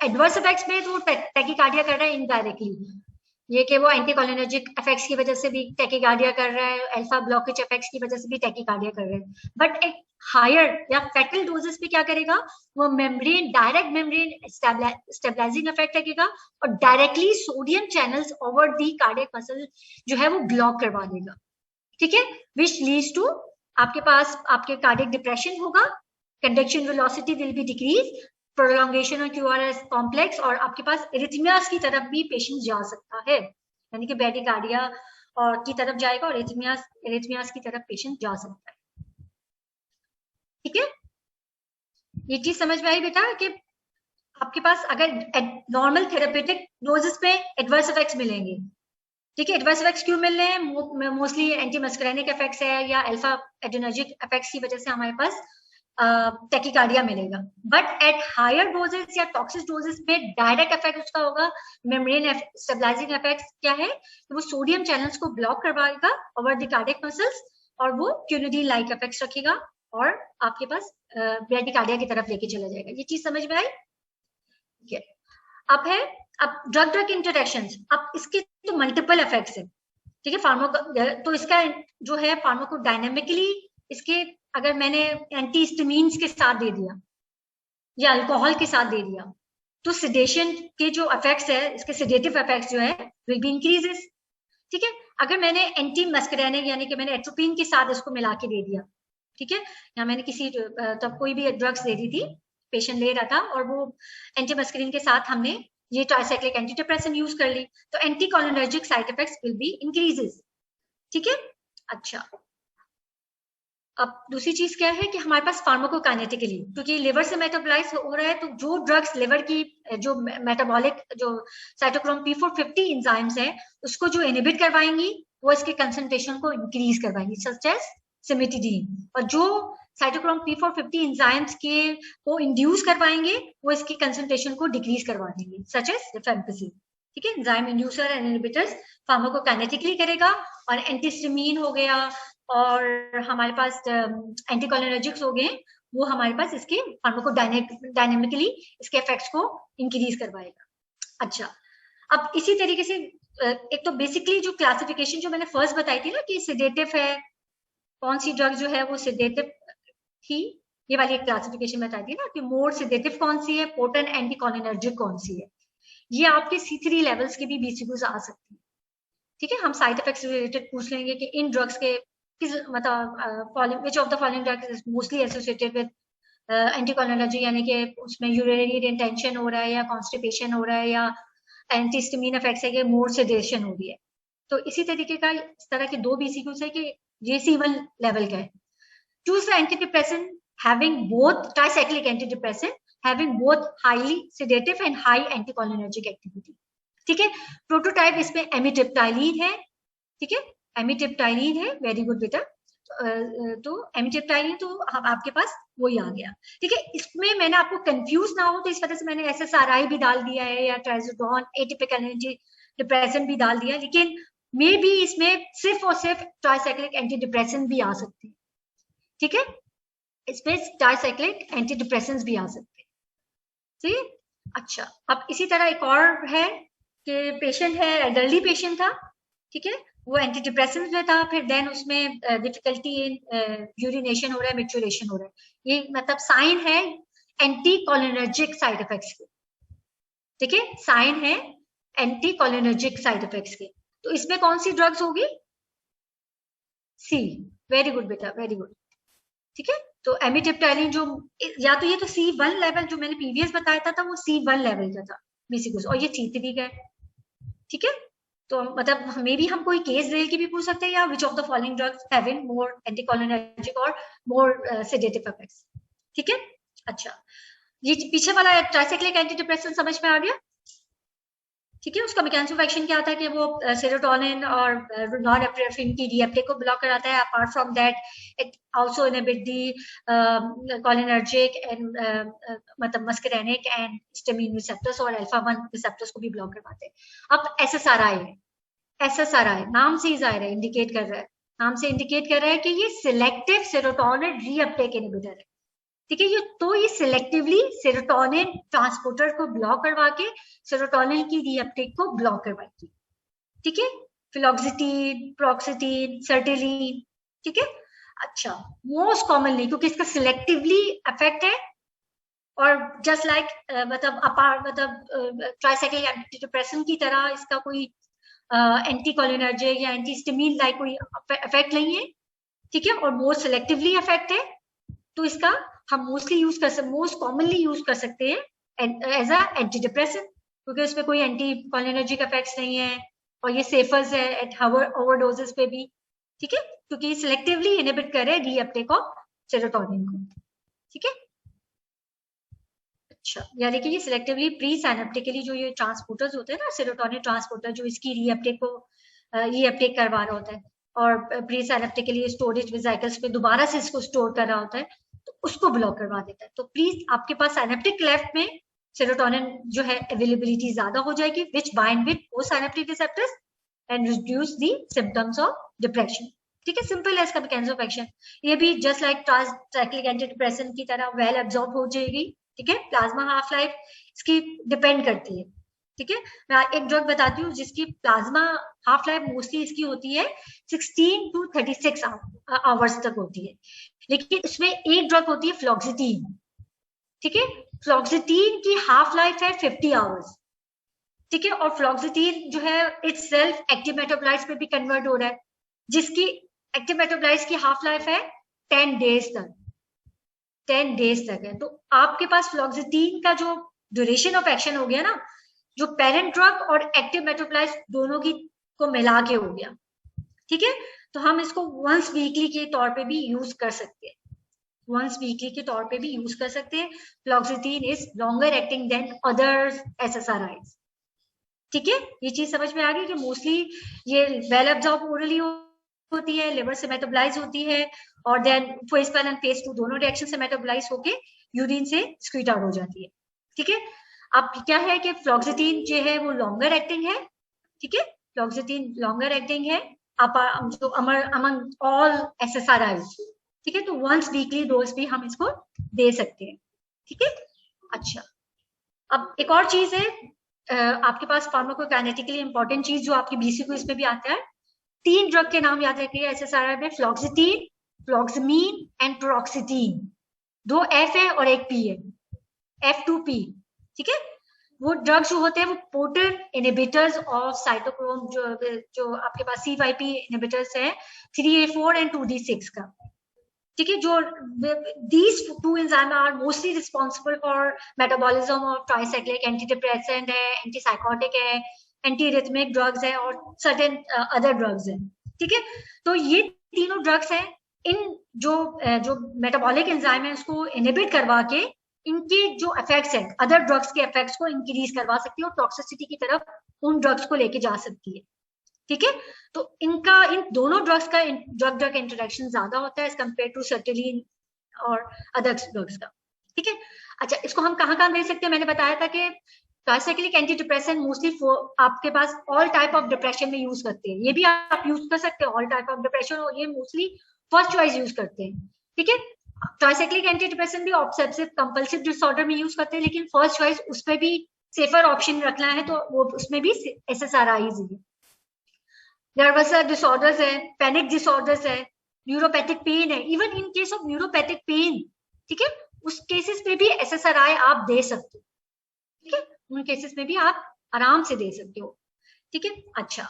एडवर्स इफेक्ट्स में तो टैकीकार्डिया कर रहा है इनडायरेक्टली, ये कि वो एंटीकोलिनर्जिक इफेक्ट्स की वजह से भी टैकीकार्डिया कर रहा है, अल्फा ब्लॉकेज इफेक्ट्स की वजह से भी टैकीकार्डिया कर रहा है। बट एक हायर या फैटल डोजेस पे क्या करेगा, वो membrane direct membrane stabilising effect रखेगा और directly sodium channels over the cardiac muscle जो है वो ब्लॉक करवा देगा। ठीक है, विच लीड्स टू आपके पास आपके कार्डियक डिप्रेशन होगा, conduction velocity will be decrease, prolongation और QRS कॉम्प्लेक्स, और आपके पास इरिथमियास की तरफ भी पेशेंट जा सकता है, यानी कि ब्रैडीकार्डिया और की तरफ जाएगा और इरिथमियास की तरफ पेशेंट जा सकता है। ठीक है, ये चीज समझ में आई बेटा कि आपके पास अगर नॉर्मल थेरेपेटिक डोजेस पे एडवर्स इफेक्ट्स मिलेंगे। ठीक है, एडवर्स इफेक्ट्स क्यों मिल रहे हैं, मोस्टली एंटी मस्कुलिनिक इफेक्ट्स है या अल्फा एड्रेनर्जिक इफेक्ट्स की वजह से हमारे पास टैकीकार्डिया मिलेगा। बट एट हायर डोजेस या टॉक्सिक डोजेस में डायरेक्ट इफेक्ट उसका होगा मेम्ब्रेन स्टेबलाइजिंग इफेक्ट क्या है, तो वो सोडियम चैनल्स को ब्लॉक करवाएगा ओवर द कार्डियक मसल्स और वो क्यूनिडीन लाइक इफेक्ट्स रखेगा और आपके पास ब्रैडीकार्डिया की तरफ लेके चला जाएगा। ये चीज समझ में आई? ठीक है, अब है अब ड्रग इंटरेक्शंस, अब इसके तो मल्टीपल इफेक्ट्स है। ठीक है, तो इसका जो है फार्माकोडायनेमिकली इसके अगर मैंने एंटीहिस्टामिन्स के साथ दे दिया या अल्कोहल के साथ दे दिया तो सेडेशन के जो इफेक्ट्स है, इसके सेडेटिव इफेक्ट्स जो है विल बी इंक्रीजेस। ठीक है, अगर मैंने एंटी मस्कुलिनिक यानी कि मैंने एट्रोपिन के साथ इसको मिला के दे दिया, ठीक है, या मैंने किसी तब कोई भी ड्रग्स दे दी थी, पेशेंट ले रहा था और वो एंटी मस्कुलिन के साथ हमने ये ट्राइसाइक्लिक एंटी डिप्रेसेंट यूज कर ली, तो anticholinergic side effects will be increases. ठीक है, अच्छा, अब दूसरी चीज क्या है कि हमारे पास फार्माकोकाइनेटिकली, क्योंकि लिवर से मेटाबोलाइज हो रहा है, तो जो ड्रग्स लिवर की जो मेटाबॉलिक जो साइटोक्रोम P450 एंजाइम्स है उसको जो इनहिबिट करवाएंगी वो इसके कंसंट्रेशन को इंक्रीज करवाएंगी, सच एज सिमिटिडीन। और जो साइटोक्रोम P450 एंजाइम्स के को इंड्यूस करवाएंगे वो इसकी कंसंट्रेशन को डिक्रीज करवा देंगे, सच एज रिफेम्पिसिन। ठीक है, enzyme inducer and inhibitors pharmacokinetically करेगा, और एंटीहिस्टामिन हो गया और हमारे पास एंटीकोलिनर्जिक्स हो गए, वो हमारे पास इसके फार्माकोडायनेमिकली इसके इफेक्ट्स को इंक्रीज करवाएगा। अच्छा, अब इसी तरीके से एक तो बेसिकली जो क्लासिफिकेशन जो मैंने फर्स्ट बताई थी ना कि सेडेटिव है, कौन सी ड्रग जो है वो सेडेटिव थी, ये वाली एक क्लासिफिकेशन बताई थी ना कि मोर सेडेटिव कौन सी है, पोटेंट एंटीकोलिनर्जिक कौन सी है। ये आपके C3 लेवल्स के भी बीसीक्यूज आ सकती है। ठीक है, हम साइड इफेक्ट्स रिलेटेड पूछ लेंगे कि इन ड्रग्स के किस मतलब which of the following drug is mostly associated with anticholinergic, यानी कि उसमें यूरिनरी रिटेंशन हो रहा है या कॉन्स्टिपेशन हो रहा है या एंटीहिस्टामिन इफेक्ट्स है कि मोर सेडेशन हो रही है। तो इसी तरीके का इस तरह के दो बीसीक्यूज है कि ये C1 लेवल का है। Choose the antidepressant having both tricyclic antidepressant having both highly sedative and high anticholinergic activity. ठीक है, प्रोटोटाइप इसमें एमिट्रिप्टाइलिन है। ठीक है, एमिट्रिप्टाइलिन है, वेरी गुड बेटा। तो एमिट्रिप्टाइलिन तो आपके पास वही आ गया। ठीक है, इसमें मैंने आपको कंफ्यूज ना हो तो इस वजह से मैंने SSRI भी डाल दिया है या ट्राइजोडोन एटिपिकल एंटीडिप्रेसेंट भी डाल दिया, लेकिन मे भी इसमें सिर्फ और सिर्फ ट्राइसाइक्लिक एंटीडिप्रेसेंट भी आ सकते हैं। ठीक है, इसमें ट्राइसाइक्लिक एंटीडिप्रेसेंट्स भी आ सकते हैं। ठीक, अच्छा, अब इसी तरह एक और है कि पेशेंट है, एल्डरली पेशेंट था। ठीक है, वो एंटीडिप्रेसेंट्स में था, फिर देन उसमें डिफिकल्टी इन यूरिनेशन हो रहा है, मिचुरेशन हो रहा है, ये मतलब साइन है एंटीकोलिनर्जिक साइड इफेक्ट्स के। ठीक है, साइन है एंटीकोलिनर्जिक साइड इफेक्ट्स के। तो इसमें कौन सी ड्रग्स होगी? सी, वेरी गुड बेटा, वेरी गुड। ठीक है, तो एमिट्रिप्टाइलिन जो या तो ये तो C1 लेवल जो मैंने प्रीवियस बताया था वो C1 लेवल का था बीसीक्यूज, और ये C3 का है। ठीक है, तो मतलब मे भी हम कोई केस रेल की भी पूछ सकते हैं, या विच of the following drugs having more anticholinergic और मोर सेडेटिव इफेक्ट्स। ठीक है, अच्छा, ये पीछे वाला ट्राइसाइक्लिक एंटीडिप्रेसेंट समझ में आ गया? ठीक है, उसका मैकेनिज्म ऑफ एक्शन क्या होता है कि वो सेरोटोनिन और नॉरएपिनेफ्रिन की रीअपटेक को ब्लॉक कराता है। Apart from that it also inhibit the cholinergic and मतलब मस्करेनिक एंड हिस्टामिन रिसेप्टर्स और अल्फा 1 रिसेप्टर्स को भी ब्लॉक करवाते हैं। अब SSRI नाम से ही जाहिर है, इंडिकेट कर रहा है, नाम से इंडिकेट कर रहा है कि ये सिलेक्टिव सेरोटोनिन रीअपटेक इनहिबिटर है। ठीक है, ये सिलेक्टिवली सेरोटोनिन ट्रांसपोर्टर को ब्लॉक करवा के सेरोटोनिन की रीअपटेक को ब्लॉक करवाएगी। ठीक है, फ्लोक्सिटीन, प्रोक्सिटीन, सर्टेलिन। ठीक है, अच्छा, मोस्ट कॉमनली क्योंकि इसका सिलेक्टिवली इफेक्ट है, और जस्ट लाइक मतलब ट्राइसाइक्लिक एंटीडिप्रेसेंट की तरह इसका कोई एंटीकोलिनर्जिक या एंटीहिस्टामिन लाइक कोई इफेक्ट नहीं है। ठीक है, और मोस्ट सिलेक्टिवली इफेक्ट है, तो इसका हम मोस्ट कॉमनली यूज कर सकते हैं एज अ एंटीडिप्रेसेंट, क्योंकि इसमें कोई एंटीकोलिनर्जिक इफेक्ट्स नहीं है और ये सेफर्स है एट ओवरडोजेस पे भी। ठीक है, क्योंकि सिलेक्टिवली इनहिबिट कर रहे हैं रीअपटेक ऑफ सेरोटोनिन को। ठीक है, अच्छा, यानी कि ये सिलेक्टिवली प्री साइनेप्टिकली जो ये ट्रांसपोर्टर्स होते हैं ना, सेरोटोनिन ट्रांसपोर्टर जो इसकी रीअपटेक को रीअपटेक करवा रहा होता है, और प्री साइनेप्टिकली स्टोरेज वेसिकल्स पे दोबारा से इसको स्टोर कर रहा होता है, तो उसको ब्लॉक करवा देता है। तो प्लीज आपके पास साइनेप्टिक लेफ्ट में सेरोटोनिन जो है अवेलेबिलिटी ज्यादा हो जाएगी, which bind with post synaptic receptors and reduce the symptoms of depression. ठीक है, सिंपल है इसका मैकेनिज्म ऑफ एक्शन। ये भी जस्ट लाइक ट्राइसाइक्लिक एंटीडिप्रेसेंट की तरह वेल एब्जॉर्ब हो जाएगी। ठीक है, प्लाज्मा हाफ लाइफ इसकी डिपेंड करती है। ठीक है, मैं एक ड्रग बताती हूँ जिसकी प्लाज्मा हाफ लाइफ मोस्टली इसकी होती है 16 to 36 आवर्स तक होती है, लेकिन इसमें एक ड्रग होती है फ्लॉक्सिटीन। ठीक है, फ्लॉक्सिटीन की हाफ लाइफ है 50 आवर्स। ठीक है, और फ्लॉक्सिटीन जो है इट्स सेल्फ एक्टिव मेटाबोलाइट्स पे भी कन्वर्ट हो रहा है, जिसकी एक्टिव मेटाबोलाइट्स की हाफ लाइफ है 10 डेज तक, 10 डेज तक है। तो आपके पास फ्लॉक्सिटीन का जो ड्यूरेशन ऑफ एक्शन हो गया ना, जो पेरेंट ड्रग और एक्टिव मेटाबोलाइट्स दोनों की को मिला के हो गया। ठीक है, तो हम इसको वंस वीकली के तौर पे भी यूज कर सकते हैं, वंस वीकली के तौर पे भी यूज कर सकते हैं। Fluoxetine is longer acting than other SSRIs। ठीक है, ये चीज समझ में आ गई कि मोस्टली ये वेल एब्जॉर्ब ओरली होती है, लिवर से मेटाबोलाइज होती है, और देन फेज 1 एंड फेज 2 दोनों रिएक्शन से मेटाबोलाइज होके यूरिन से स्क्रीट आउट हो जाती है। ठीक है, अब क्या है कि फ्लॉक्सिटीन जो है वो लॉन्गर एक्टिंग है। ठीक है, फ्लॉक्सिटीन लॉन्गर एक्टिंग है जो अमंग ऑल SSRIs। ठीक है, तो वंस वीकली डोज भी हम इसको दे सकते हैं। ठीक है, अच्छा अब एक और चीज है, आपके पास फार्माकोकाइनेटिकली इंपॉर्टेंट चीज जो आपकी BC को इसमें भी आता है, 3 ड्रग के नाम याद रखिए SSRI में, फ्लॉक्सिटीन, फ्लॉक्समीन एंड प्रोक्सिटीन। 2 F है और 1 P है, F2P। ठीक है, वो ड्रग्स जो होते हैं वो पोटेंट इनहिबिटर्स ऑफ साइटोक्रोम, जो आपके पास C5P इनहिबिटर्स है 3A4 एंड 2D6 का। ठीक है, जो these 2 enzymes are mostly responsible for metabolism of tricyclic, antidepressant है, antipsychotic है, antiarrhythmic drugs है, और certain other drugs है। ठीक है, तो ये तीनों ड्रग्स हैं, इन जो मेटाबॉलिक एंजाइम है उसको इनहिबिट करवा के इनके जो इफेक्ट्स है अदर ड्रग्स के इफेक्ट्स को इंक्रीज करवा सकती है और टॉक्सिसिटी की तरफ उन ड्रग्स को लेके जा सकती है। ठीक है, तो इन दोनों ड्रग्स का ड्रग ड्रग इंटरेक्शन ज्यादा होता है एज कम्पेयर टू सर्टिलिन और अदर ड्रग्स का। ठीक है, अच्छा इसको हम कहाँ कहाँ दे सकते हैं, मैंने बताया था कि ट्राइसाइक्लिक एंटी डिप्रेसेंट मोस्टली आपके पास ऑल टाइप ऑफ डिप्रेशन में यूज करते हैं, ये भी आप यूज कर सकते हैं ऑल टाइप ऑफ डिप्रेशन, और ये मोस्टली फर्स्ट चॉइस यूज करते हैं। ठीक है, ट्राइसाइक्लिक एंटी डिप्रेसेंट भी ऑब्सेसिव कंपल्सिव डिसऑर्डर में यूज करते हैं, लेकिन फर्स्ट चॉइस उस पर भी सेफर ऑप्शन रखना है तो वो उसमें भी SSRIs है। नर्वस डिसऑर्डर्स है, पैनिक डिसऑर्डर्स है, न्यूरोपैथिक पेन है, even in case of neuropathic pain, ठीक है, उस केसेस में भी SSRI आप दे सकते हो। ठीक है, उन केसेस में भी आप आराम से दे सकते हो। ठीक है, अच्छा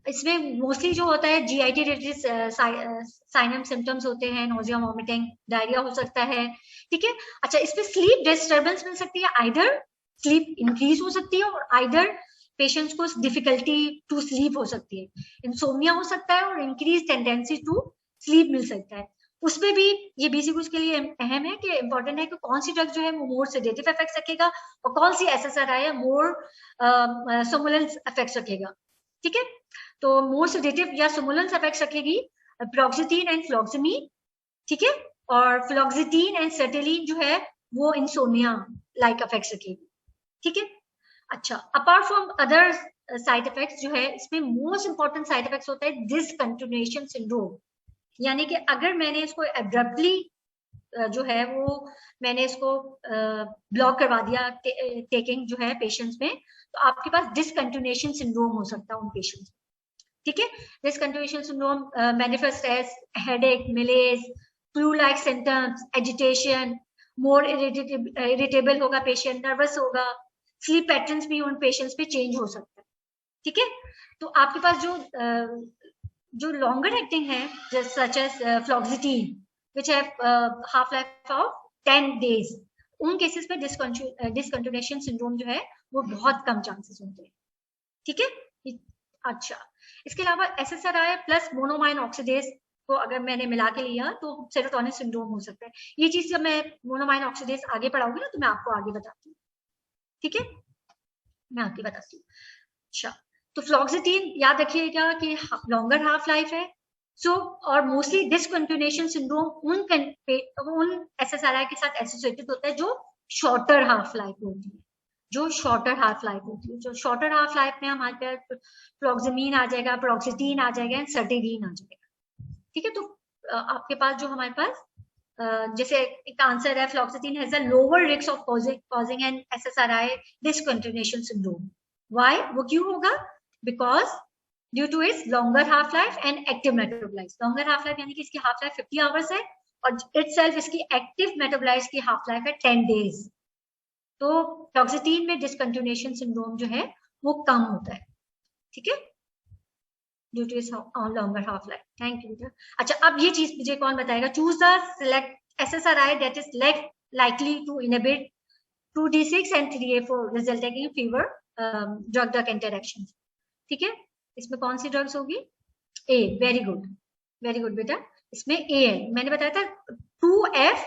इसमें मोस्टली जो होता है GIT रिलेटेड साइनम सिम्टम्स होते हैं, नोजिया, वॉमिटिंग, डायरिया हो सकता है। ठीक है, अच्छा इसमें स्लीप डिस्टर्बेंस मिल सकती है, आइदर स्लीप इंक्रीज हो सकती है और आइदर पेशेंट्स को डिफिकल्टी टू स्लीप हो सकती है, इंसोम्निया हो सकता है और इंक्रीज टेंडेंसी टू स्लीप मिल सकता है। उसमें भी ये BC को उसके लिए अहम है कि इंपॉर्टेंट है कि कौन सी ड्रग जो है वो मोर सेडेटिव इफेक्ट्स रखेगा और कौन सी SSRI है मोर सोमुलेंस इफेक्ट्स रखेगा। ठीक है, तो मोर सेडेटिव या सोमुलेंस इफेक्ट्स रखेगी प्रोक्सिटीन एंड फ्लॉक्समीन। ठीक है, और फ्लॉक्सिटीन एंड सर्टेलिन जो है वो इंसोम्निया लाइक इफेक्ट्स रखेगी। ठीक है, अच्छा apart from other side effects जो है इसमें मोस्ट इंपॉर्टेंट साइड इफेक्ट्स होता है डिसकंटिन्यूएशन सिंड्रोम, यानी कि अगर मैंने इसको एब्रप्टली जो है वो मैंने इसको ब्लॉक करवा दिया टेकिंग जो है पेशेंट्स में, तो आपके पास डिसकंटिन्यूएशन सिंड्रोम हो सकता है उन पेशेंट्स। ठीक है, discontinuation syndrome manifest as headache, malaise, flu like symptoms, agitation, more irritable होगा पेशेंट, नर्वस होगा, स्लीप पैटर्न्स भी उन पेशेंट्स पे चेंज हो सकता है। ठीक है, तो आपके पास जो लॉन्गर एक्टिंग है just such as fluoxetine which have half life of 10 days, उन केसेस में डिसकंटिन्यूएशन सिंड्रोम जो है वो बहुत कम चांसेस होते हैं। ठीक है, अच्छा इसके अलावा SSRI प्लस मोनोमाइन ऑक्सीडेज को अगर मैंने मिला के लिया तो सेरोटोनिन सिंड्रोम हो सकता है। ये चीज जब मैं मोनोमाइन ऑक्सीडेज आगे पढ़ाऊंगी ना तो मैं आपको आगे बताती हूँ। ठीक है, मैं आगे बताती हूँ। अच्छा, तो फ्लॉक्सिटीन याद रखिएगा कि लॉन्गर हाफ लाइफ है, सो और मोस्टली डिसकंटिन्यूएशन सिंड्रोम उन SSRI के साथ एसोसिएटेड होता है जो शॉर्टर हाफ लाइफ होती है, जो शॉर्टर हाफ लाइफ होती है। जो शॉर्टर हाफ लाइफ में हमारे पास फ्लॉक्समीन आ जाएगा, प्रोक्सिटीन आ जाएगा एंड सर्टेलिन आ जाएगा। ठीक है, तो आपके पास जो हमारे पास जैसे एक आंसर है fluoxetine has a lower risk of causing an SSRI discontinuation syndrome. Why, वो क्यों होगा, because due to its longer half life and active metabolites. Longer half life यानी कि इसकी हाफ लाइफ 50 आवर्स है और इटसेल्फ इसकी एक्टिव मेटाबोलाइट्स की हाफ लाइफ है 10 days। तो फ्लॉक्सिटीन में डिसकंटिन्यूएशन सिंड्रोम जो है वो कम होता है। ठीक है, due to its longer half life. Thank you. अच्छा, अब ये चीज मुझे कौन बताएगा, choose the select SSRI that is likely to inhibit 2D6 and 3A4 resulting in fever drug drug interactions। ठीक है, इसमें कौन सी ड्रग्स होगी, A, very good, very good बेटा, इसमें ए है, मैंने बताया था 2F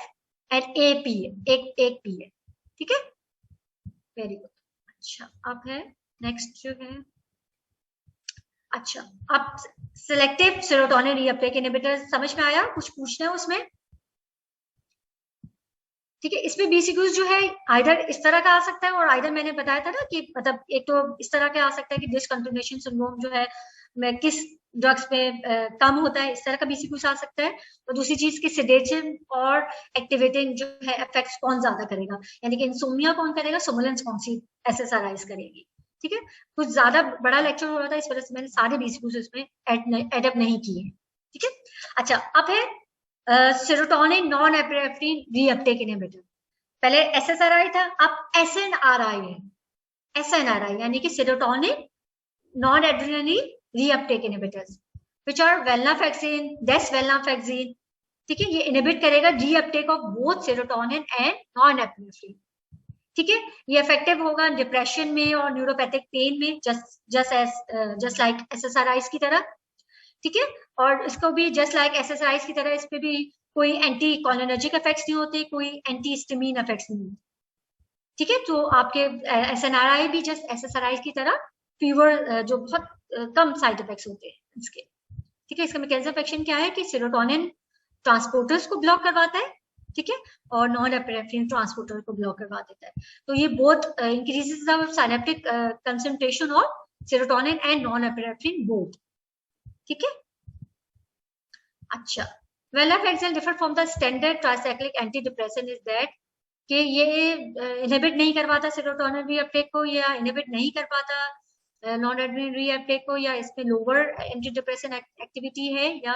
एंड ए पी है, एक पी है, ठीक है, वेरी गुड। अच्छा अब है नेक्स्ट जो है, अच्छा अब सिलेक्टिव सेरोटोनिन रीअपटेक इनहिबिटर समझ में आया, कुछ पूछना है उसमें? ठीक है, इसमें बीसीक्यूज जो है आइदर इस तरह का आ सकता है, और आइदर मैंने बताया था ना कि मतलब एक तो इस तरह का आ सकता है कि डिसकंटिन्यूएशन सिंड्रोम जो है मैं किस ड्रग्स में कम होता है, इस तरह का बीसीक्यूज आ सकता है। और दूसरी चीज की सेडेशन और एक्टिवेटिंग जो है इफेक्ट्स कौन ज्यादा करेगा, यानी कि इंसोम्निया कौन करेगा, सोमुलेंस कौन सी एसएसआरआईज करेगी। ठीक है, कुछ ज्यादा बड़ा लेक्चर हो रहा था, इस वजह से मैंने सारे बीसीक्यूज इसमें एडअप नहीं किए। ठीक है, अच्छा अब है serotonin non epinephrine reuptake inhibitor. पहले एसएसआरआई था, अब एसएनआरआई है। एसएनआरआई यानी कि serotonin non adrenaline reuptake inhibitors which are venlafaxine, desvenlafaxine. ठीक है, ये इनहिबिट करेगा reuptake of both serotonin and non epinephrine. ठीक है, ये इफेक्टिव होगा डिप्रेशन में और न्यूरोपैथिक पेन में, जस्ट लाइक एसएसआरआईज की तरह। ठीक है, और इसको भी जस्ट लाइक एसएसआरआईज की तरह इस पे भी कोई एंटी कोलिनर्जिक इफेक्ट्स नहीं होते, कोई एंटी हिस्टामिन इफेक्ट्स नहीं होते। ठीक है, तो आपके एसएनआरआई भी जस्ट एसएसआरआई की तरह फीवर जो बहुत कम साइड इफेक्ट्स होते हैं इसके। ठीक है, इसका मैकेनिज्म ऑफ एक्शन क्या है कि सेरोटोनिन ट्रांसपोर्टर्स को ब्लॉक करवाता है, ठीक है, और नॉन एपिनेफ्रिन ट्रांसपोर्टर को ब्लॉक करवा देता है। तो ये both increases the synaptic concentration of serotonin and non epinephrine both. ठीक है, अच्छा venlafaxine differ from the standard tricyclic antidepressant is that कि ये इनहिबिट नहीं करवाता सेरोटोनिन रीअपटेक को, या इनहिबिट नहीं कर पाता नॉन एड्रेनालिन रीअपटेक को, या इसमें लोअर एंटीडिप्रेसेंट एक्टिविटी है, या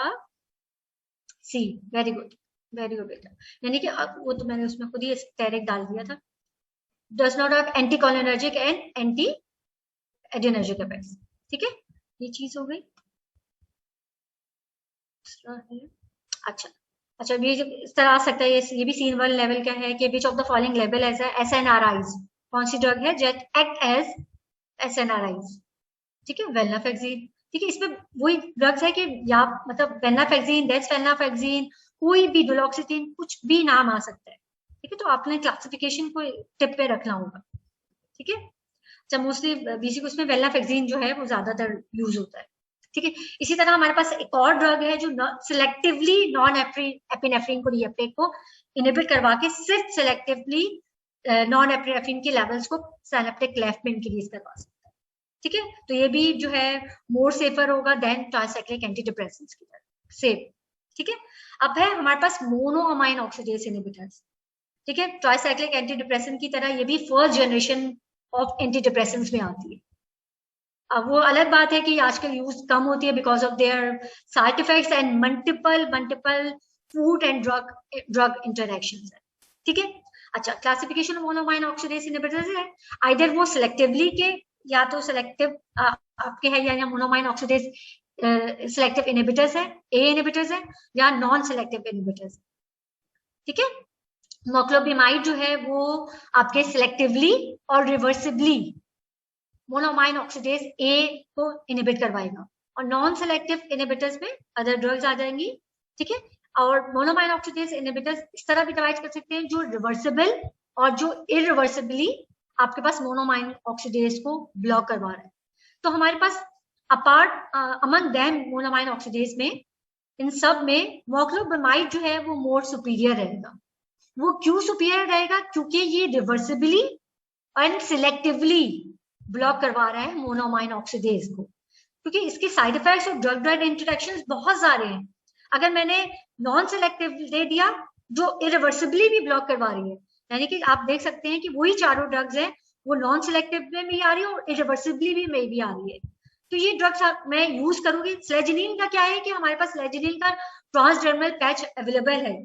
सी। वेरी गुड, वेरी गुड बेटा, यानी कि वो तो मैंने उसमें खुद ही स्टेरिक डाल दिया था। Does not have anticholinergic and anti adrenergic effects. ठीक है, ये चीज हो गई। अच्छा अच्छा, ये इस तरह आ सकता है, ये भी सीन 1 लेवल का है कि which of the following level as SNRIs, कौन सी ड्रग है जेट एक्ट एज एसएनआरआईज। ठीक है, वेलनाफेक्सिन। ठीक है, इसमें वही ड्रग्स है कि या मतलब वेलनाफेक्सिन, डेक्सवेलनाफेक्सिन, कोई भी डुलोक्सिटिन, कुछ भी नाम आ सकता है। ठीक है, तो आपने क्लासिफिकेशन को टिप पे रखना होगा। ठीक है, अच्छा मोस्टली बीसी को उसमें वेलनाफेक्सिन जो है वो ज्यादातर यूज होता है। ठीक है, इसी तरह हमारे पास एक और ड्रग है जो सिलेक्टिवली नॉन एपिनेफ्रिन को रीअपटेक को इनहिबिट करवा के सिर्फ सिलेक्टिवली नॉन एपिनेफ्रिन के लेवल्स को सिनेप्टिक लेफ्ट में इंक्रीज करवा सकता है। ठीक है, तो ये भी जो है मोर सेफर होगा देन ट्राइसाइक्लिक एंटीडिप्रेसेंट्स की तरह सेफ। ठीक है, अब है हमारे पास मोनोअमाइन ऑक्सीडेज इनहिबिटर्स। ठीक है, ट्राइसाइक्लिक एंटीडिप्रेसेंट की तरह ये भी फर्स्ट जनरेशन ऑफ एंटीडिप्रेसेंट्स में आती है। अब वो अलग बात है कि आजकल यूज कम होती है because of their side effects and multiple food and drug interactions है। ठीक है, अच्छा क्लासिफिकेशन मोनोमाइन ऑक्सीडेज इनहिबिटर्स है, आइदर वो सिलेक्टिवली के या तो सिलेक्टिव आपके है या मोनोमाइन ऑक्सीडेज सिलेक्टिव इनहिबिटर्स है, ए इनहिबिटर्स है, या नॉन सिलेक्टिव इनहिबिटर्स। ठीक है, मोक्लोबिमाइड जो है वो आपके सिलेक्टिवली और रिवर्सिबली मोनोमाइन ऑक्सीडेज ए को इनहिबिट करवाएगा, और नॉन सेलेक्टिव इनहिबिटर्स में अदर ड्रग्स आ जाएंगी। ठीक है, और मोनोमाइन ऑक्सीडेज इनहिबिटर्स इस तरह भी डिवाइड कर सकते हैं जो रिवर्सिबल और जो इरिवर्सिबली आपके पास मोनोमाइन ऑक्सीडेज को ब्लॉक करवा रहा है। तो हमारे पास apart among them monoamine oxidase में इन सब में मोक्लोबिमाइड जो है वो मोर सुपीरियर रहेगा। वो क्यों सुपीरियर रहेगा? क्योंकि ये रिवर्सिबली एंड सिलेक्टिवली ब्लॉक करवा रहा है मोनोमाइन ऑक्सीडेज को, क्योंकि इसके साइड इफेक्ट्स और ड्रग ड्रग इंटरेक्शंस बहुत सारे हैं। अगर मैंने नॉन सेलेक्टिव दे दिया जो इरिवर्सिबली भी ब्लॉक करवा रही है, यानी कि आप देख सकते हैं कि वही चारों ड्रग्स हैं वो नॉन सेलेक्टिव में भी आ रही है और इरिवर्सिबली भी आ रही है। तो ये ड्रग्स मैं यूज करूंगी। स्लेजिनिन का क्या है कि हमारे पास स्लेजिनिन का ट्रांसडर्मल पैच अवेलेबल है।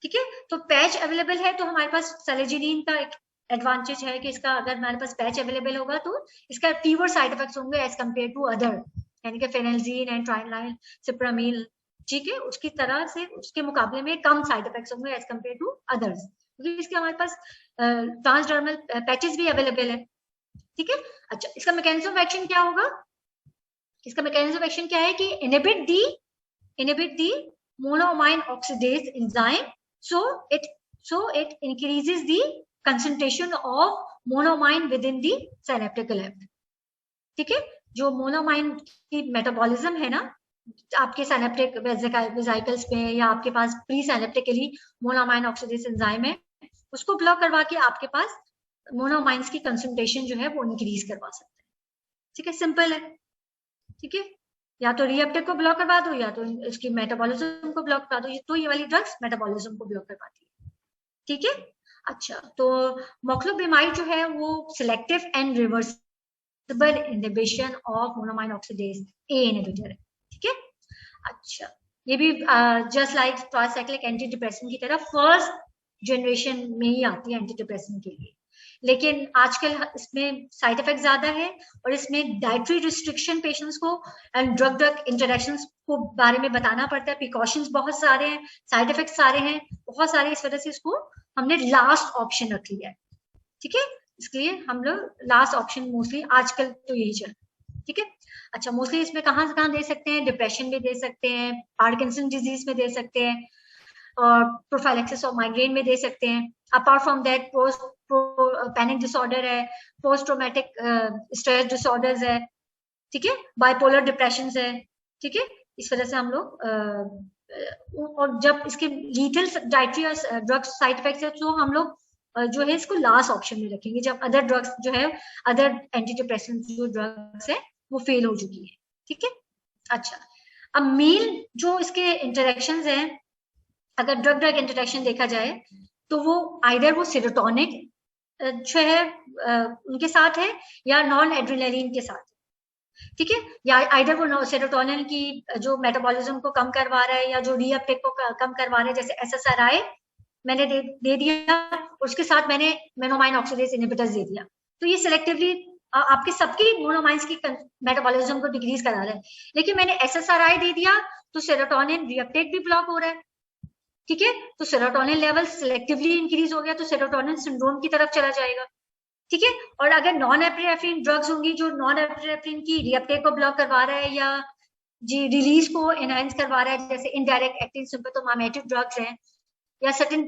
ठीक है, तो पैच अवेलेबल है तो हमारे पास स्लेजिनिन का एक एडवांटेज है कि इसका अगर हमारे पास पैच अवेलेबल होगा तो इसका फीवर साइड इफेक्ट्स होंगे एज कम्पेयर टू अदर, यानी कि फेनेल्जीन एंड ट्राइनाइल सिप्रामिल। ठीक है, उसकी तरह से उसके मुकाबले में कम साइड इफेक्ट्स होंगे एज कम्पेयर टू अदर्स, क्योंकि इसके हमारे पास ट्रांसडर्मल पैचेस भी अवेलेबल है। ठीक है, अच्छा इसका मैकेनिज्म ऑफ एक्शन क्या होगा? इसका मैकेनिज्म ऑफ एक्शन क्या है कि inhibit the inhibit the monoamine oxidase enzyme, so it increases the concentration of monoamine within the synaptic cleft. ठीक है, जो मोनोमाइन की मेटाबॉलिज्म है ना आपके सिनेप्टिक वेसिकल्स में या आपके पास प्री सिनेप्टिकली मोनोमाइन ऑक्सीडेज एंजाइम है, उसको ब्लॉक करवा के आपके पास मोनोमाइंस की कंसंट्रेशन जो है वो इंक्रीज करवा सकते हैं. ठीक है, सिंपल है. ठीक है, या तो रीअपटेक को ब्लॉक करवा दो या तो इसकी मेटाबॉलिज्म को ब्लॉक करवा दो. तो ये वाली ड्रग्स मेटाबॉलिज्म को ब्लॉक करवाती है. ठीक है, अच्छा, तो मोक्लोबिमाइड जो है वो selective and reversible inhibition of monoamine oxidase A inhibitor है. ठीक है, अच्छा, ये भी just like tricyclic anti depressant की तरह फर्स्ट जनरेशन में ही आती है एंटी डिप्रेसेंट के लिए, लेकिन आजकल इसमें साइड इफेक्ट ज्यादा है और इसमें डाइटरी रिस्ट्रिक्शन पेशेंट्स को एंड ड्रग ड्रग इंटरेक्शंस को बारे में बताना पड़ता है. प्रिकॉशंस बहुत सारे हैं, साइड इफेक्ट सारे हैं, बहुत सारे, इस वजह से इसको हमने लास्ट ऑप्शन रख लिया है. ठीक है, इसके लिए हम लोग लास्ट ऑप्शन मोस्टली आजकल तो यही चल. ठीक है, अच्छा, मोस्टली इसमें कहाँ दे सकते हैं? डिप्रेशन में दे सकते हैं, पार्किंसन डिजीज में दे सकते हैं, और प्रोफाइलेक्सिस ऑफ माइग्रेन में दे सकते हैं. Apart from that post panic disorder है, पोस्ट ट्रॉमेटिक स्ट्रेस डिसऑर्डर्स है. ठीक है, बाइपोलर डिप्रेशन है. ठीक है, इस वजह से हम लोग और जब इसके लीथल डाइटरी और ड्रग्स साइड इफेक्ट्स है तो हम लोग जो है इसको लास्ट ऑप्शन में रखेंगे जब अदर ड्रग्स जो है, अदर एंटी डिप्रेसेंट जो ड्रग्स है वो फेल हो चुकी है. ठीक है, अच्छा, अब मील जो इसके इंटरेक्शंस हैं, अगर ड्रग ड्रग इंटरेक्शन देखा जाए तो वो आइदर वो सेरोटोनिन जो है उनके साथ है या नॉन एड्रेनालिन के साथ. ठीक है, या आइदर वो सेरोटोनिन की जो मेटाबॉलिज्म को कम करवा रहा है या जो रीअपटेक को कम करवा रहा है, जैसे SSRI मैंने दे दिया, उसके साथ मैंने मोनोमाइन ऑक्सीडेज इनहिबिटर्स दे दिया, तो ये सिलेक्टिवली आपके सबकी मोनोमाइंस की मेटाबॉलिज्म को डिक्रीज करा रहा है. लेकिन मैंने SSRI दे दिया तो सेरोटोनिन रीअपटेक भी ब्लॉक हो रहा है. ठीक है, तो सेरोटोनिन लेवल सिलेक्टिवली इंक्रीज हो गया तो सेरोटोनिन सिंड्रोम की तरफ चला जाएगा. ठीक है, और अगर नॉन एपिनेफ्रिन ड्रग्स होंगी जो नॉन एपिनेफ्रिन की रीअपटेक को ब्लॉक करवा रहा है या जी रिलीज को एनहांस करवा रहा है, जैसे इनडायरेक्ट एक्टिंग सिम्पथोमाइमेटिक ड्रग्स हैं, या सर्टेन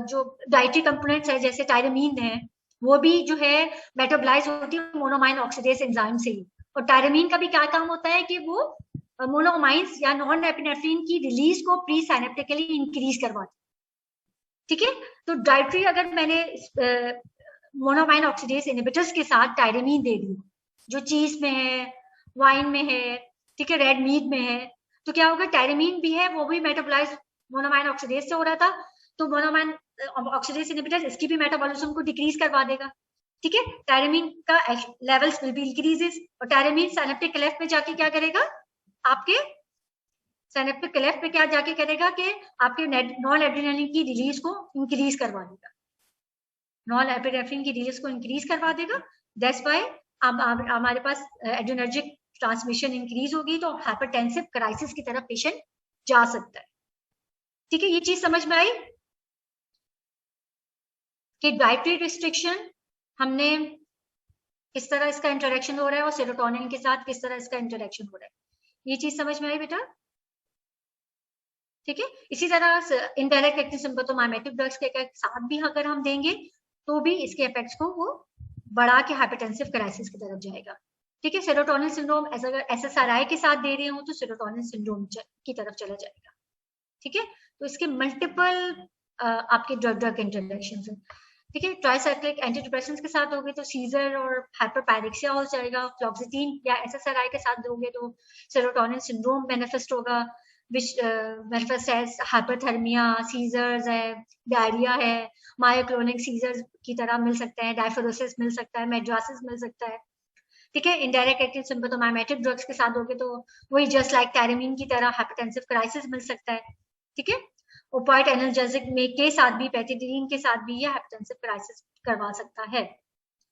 जो डाइटरी कंपोनेंट्स है जैसे टायरामीन है, वो भी जो है मेटाबोलाइज होती है मोनोमाइन ऑक्सीडेज एंजाइम से ही. और टायरामीन का भी क्या काम होता है कि वो मोनोमाइंस या नॉन एपिनेफ्रिन की रिलीज को प्री साइनेप्टिकली इंक्रीज करवाती है. ठीक है, तो डाइटरी अगर मैंने मोनोमाइन ऑक्सीडेज इनहिबिटर्स के साथ टायरामीन दे दी जो चीज में है, वाइन में है, ठीक है, रेड मीट में है, तो क्या होगा, टायरामीन भी है वो भी मेटाबोलाइज मोनोमाइन ऑक्सीडेज से हो रहा था, तो मोनोमाइन ऑक्सीडेज इनहिबिटर इसकी भी मेटाबॉलिज्म को डिक्रीज करवा देगा. ठीक है, टायरामीन का लेवल्स विल बी इंक्रीजेस, और टायरामीन सिनेप्टिक क्लेफ्ट में जाके क्या करेगा, आपके सिनेप्टिक क्लेफ्ट में क्या जाके करेगा कि आपके नॉन एड्रेनालिन की रिलीज को इंक्रीज करवा देगा, नॉन एपिनेफ्रिन की रिलीज को इंक्रीज करवा देगा. दैट्स व्हाई अब हमारे पास एड्रेनर्जिक ट्रांसमिशन इंक्रीज होगी तो हाइपरटेंसिव क्राइसिस की तरफ पेशेंट जा सकता है. ठीक है, ये चीज समझ में आई कि डाइटरी रिस्ट्रिक्शन हमने किस तरह इसका इंटरेक्शन हो रहा है और सेरोटोनिन के साथ किस तरह इसका इंटरेक्शन हो रहा है, ये चीज समझ में आई बेटा. ठीक है, इसी तरह इनडायरेक्ट एक्टिव सिम्पथोमाइमेटिक ड्रग्स के साथ भी अगर हम देंगे तो भी इसके इफेक्ट्स को वो बढ़ा के हाइपरटेंसिव क्राइसिस की तरफ जाएगा. ठीक है, सेरोटोनिन सिंड्रोम अगर SSRI के साथ दे रहे हो तो सेरोटोनिन सिंड्रोम की तरफ चला जाएगा. ठीक है, तो इसके मल्टीपल आपके ड्रग ड्रग इंटरेक्शंस हैं. ठीक है, ट्राइसाइक्लिक एंटीडिप्रेसेंट्स के साथ दोगे तो सीजर और हाइपरपायरेक्सिया हो जाएगा. फ्लॉक्सिटीन या SSRI के साथ दोगे तो सेरोटोनिन सिंड्रोम मैनिफेस्ट होगा, which manifests as hyperthermia, seizures है, डायरिया है, मायोक्लोनिक सीजर्स की तरह मिल सकता है, डायफोरोसिस मिल सकता है, मेड्रासिस मिल सकता है. ठीक है, इनडायरेक्ट एक्टिव सिम्पथोमाइमेटिक ड्रग्स के साथ दोगे तो वही जस्ट लाइक टायरामीन की तरह हाइपरटेंसिव क्राइसिस मिल सकता है. ठीक है, ओपाइट एनाल्जेसिक में के साथ भी, पैथिडीन के साथ भी ये हाइपरटेंसिव क्राइसिस करवा सकता है.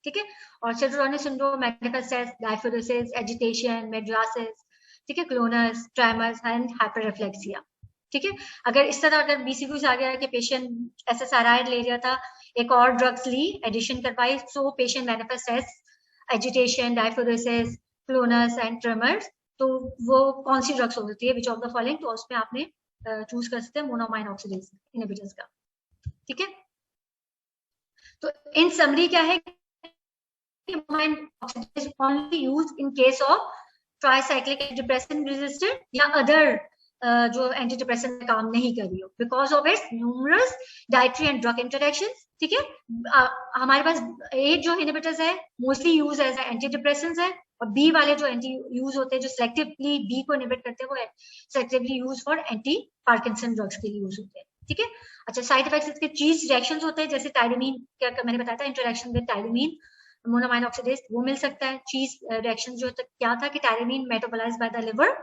ठीक है, और serotonin syndrome manifest as diaphoresis, agitation, mydriasis, ठीक है, क्लोनस, ट्रेमर्स एंड हाइपररिफ्लेक्सिया. ठीक है, अगर इस तरह अगर BCQs आ गया कि पेशेंट SSRI ले रहा था, एक और ड्रग्स ली, एडिशन करवाई, so patient manifest as agitation, diaphoresis, clonus and tremors, तो वो कौन सी ड्रग्स हो सकती है, विच ऑफ द फॉलोइंग, तो उसमें आपने चूज कर सकते हैं मोनोमाइन ऑक्सीडेज इनहिबिटर्स का। ठीक है, तो इन समरी क्या है, monoamine oxidase only use in case of tricyclic antidepressant resistant या अदर जो एंटीडिप्रेसेंट काम नहीं कर रही हो because of its numerous dietary and drug interaction. ठीक है, हमारे पास ए जो इनहिबिटर्स है mostly use as antidepressants है, और बी वाले जो एंटी यूज होते हैं जो सेलेक्टिवली बी को इनहिबिट करते हैं वो selectively use for anti Parkinson drugs के लिए यूज होते हैं। ठीक है, अच्छा साइड इफेक्ट्स इसके चीज रिएक्शंस होते हैं, जैसे टाइरोमीन, क्या मैंने बताया था इंटरेक्शन विद टाइरोमीन मोनोमाइन ऑक्सीडेज वो मिल सकता है। चीज रिएक्शन जो क्या था कि tyramine metabolised by the liver.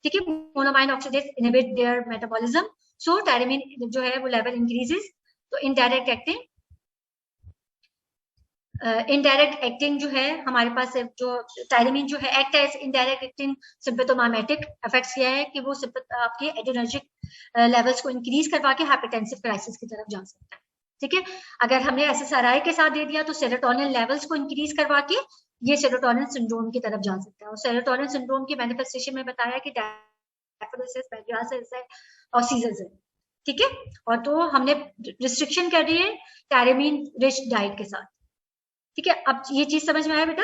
ठीक है, monoamine oxidase inhibit their metabolism, so tyramine जो है वो लेवल इंक्रीजेस। तो इनडायरेक्ट एक्टिंग, इनडायरेक्ट एक्टिंग जो है हमारे पास जो टाइरोमीन जो है act as indirect acting sympathomimetic effects ये है कि वो आपके एड्रेनर्जिक लेवल्स को इंक्रीज करवा के हाइपरटेंसिव क्राइसिस की तरफ जा सकता है। ठीक है, अगर हमने एसएसआरआई के साथ दे दिया तो सेरोटोनिन लेवल्स को इंक्रीज करवा के ये सेरोटोनिन सिंड्रोम की तरफ जा सकता है। और सेरोटोनिन सिंड्रोम की मैनिफेस्टेशन में बताया कि डायफिडोसिस, पैंक्रियासिस है और सीजर्स है। ठीक है, और तो हमने रिस्ट्रिक्शन कर दी है टायरामीन रिच डाइट के साथ। ठीक है, अब ये चीज समझ में आया बेटा,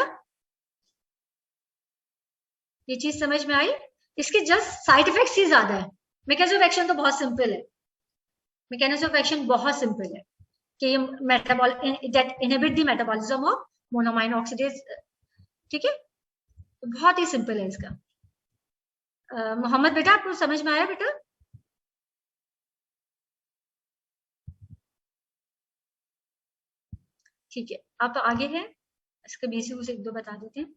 ये चीज समझ में आई। इसके जस्ट साइड इफेक्ट्स ही ज्यादा है, मैकेनिज्म ऑफ एक्शन तो बहुत सिंपल है, मैकेनिज्म ऑफ एक्शन बहुत सिंपल है कि ये metabol that inhibit the metabolism of monoamine oxidase. ठीक है, तो बहुत ही सिंपल है इसका। मोहम्मद बेटा आपको समझ में आया बेटा? ठीक है, आप तो आगे हैं, इसके बेसिक से एक दो बता देते हैं।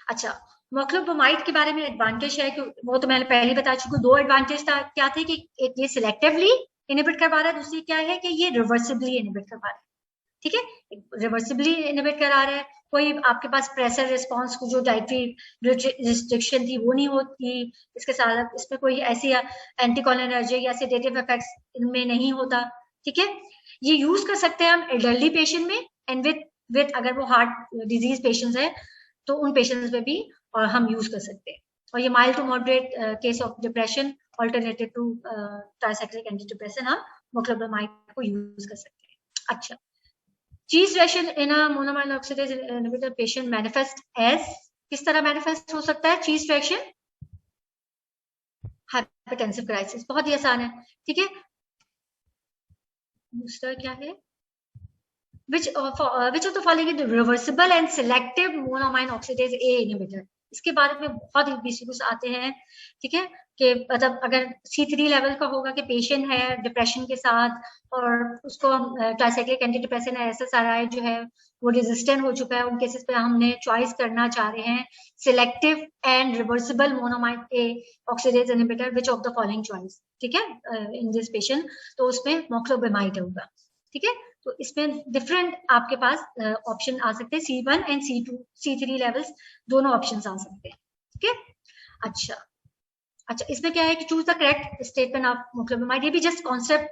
अच्छा, मोक्लोब्रोमाइड के बारे में एडवांटेज है कि वो तो मैंने पहले बता चुकी हूँ। दो एडवांटेज था, क्या थे कि एक ये सिलेक्टिवली इनहिबिट करवा रहा है, दूसरी क्या है कि ये रिवर्सिबली इनहिबिट करवा रहा है। ठीक है, रिवर्सिबली इनहिबिट करा रहा है, कोई आपके पास प्रेशर रिस्पॉन्स को जो डाइटरी रिस्ट्रिक्शन थी वो नहीं होती इसके साथ, इसमें कोई ऐसी एंटीकोलिनर्जिक या सेडेटिव इफेक्ट्स इनमें नहीं होता। ठीक है, ये यूज कर सकते हैं हम एल्डरली पेशेंट में एंड विद अगर वो हार्ट डिजीज पेशेंट्स है तो उन पेशेंट्स में भी हम यूज कर सकते हैं। और ये mild to moderate case of depression alternative to tricyclic antidepressant हम मोक्लोब्रोमाइड को यूज कर सकते हैं। अच्छा, cheese reaction in a monoamine oxidase inhibitor patient manifest as, किस तरह मैनिफेस्ट हो सकता है चीज रिएक्शन? हाइपरटेंसिव क्राइसिस, बहुत ही आसान है। ठीक है, दूसरा क्या है, which of the following is the reversible and selective monoamine oxidase A inhibitor? इसके बारे में बहुत ही बीसीक्यूज आते हैं। ठीक है, कि मतलब अगर C3 लेवल का होगा कि पेशेंट है डिप्रेशन के साथ और उसको ट्राइसाइक्लिक एंटी डिप्रेसेंट एसएसआरआई जो है वो रेजिस्टेंट हो चुका है, उन केसेस पे हमने चॉइस करना चाह रहे हैं selective and reversible monoamine A oxidase inhibitor, which of the following choice? ठीक है, इन दिस पेशेंट, तो उसमें मोक्लोब्रोमाइड होगा। ठीक है, तो इसमें डिफरेंट आपके पास ऑप्शन आ सकते हैं, C1 and C2 C3 levels दोनों ऑप्शंस आ सकते हैं। ठीक है, अच्छा अच्छा, इसमें क्या है कि choose the correct statement of moclobemide, ये भी जस्ट कॉन्सेप्ट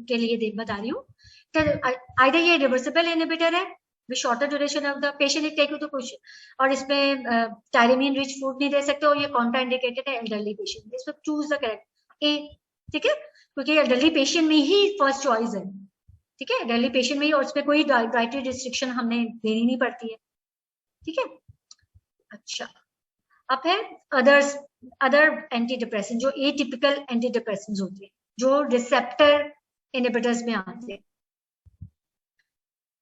के लिए देख बता रही हूँ। आइदर ये रिवर्सिबल इनहिबिटर है with shorter duration of the patient take to कुछ, और इसमें टायरामीन रिच फूड नहीं दे सकते, और ये कॉन्ट्रा इंडिकेटेड है एल्डरली पेशेंट, इसमें चूज द करेक्ट ए। ठीक है, क्योंकि एल्डरली पेशेंट में ही फर्स्ट चॉइस है। ठीक है, एल्डरली पेशेंट में ही, और उसमें कोई डाइटरी रिस्ट्रिक्शन हमने देनी नहीं पड़ती है। ठीक है, अच्छा, अब है अदर्स, अदर एंटी डिप्रेसेंट जो एटिपिकल एंटी डिप्रेसेंट होते हैं जो रिसेप्टर इनहिबिटर्स में आते हैं।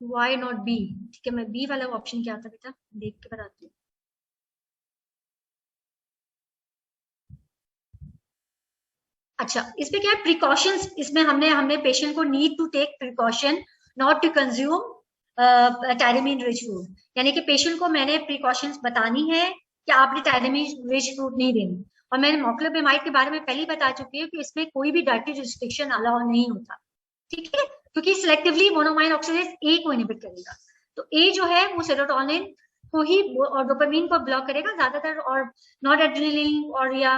Why not be? ठीक है, मैं बी वाला ऑप्शन क्या था बेटा देख के बताती हूँ। अच्छा, इसमें क्या है प्रिकॉशंस, इसमें हमने हमने पेशेंट को need to take precaution not to consume tyramine rich food, यानी कि पेशेंट को मैंने प्रिकॉशंस बतानी है कि आपने टायरामीन रिच फूड नहीं देनी। और मैंने मोक्लोब्रोमाइड के बारे में पहले ही बता चुकी हूँ कि इसमें कोई भी डाइटरी रिस्ट्रिक्शन अलाउ नहीं होता। ठीक है, क्योंकि सिलेक्टिवली मोनोमाइन ऑक्सीडेज ए को इनहिबिट करेगा, तो ए जो है वो सेरोटोनिन को ही और डोपामीन को ब्लॉक करेगा ज्यादातर, और नॉट एड्रेनलिन और या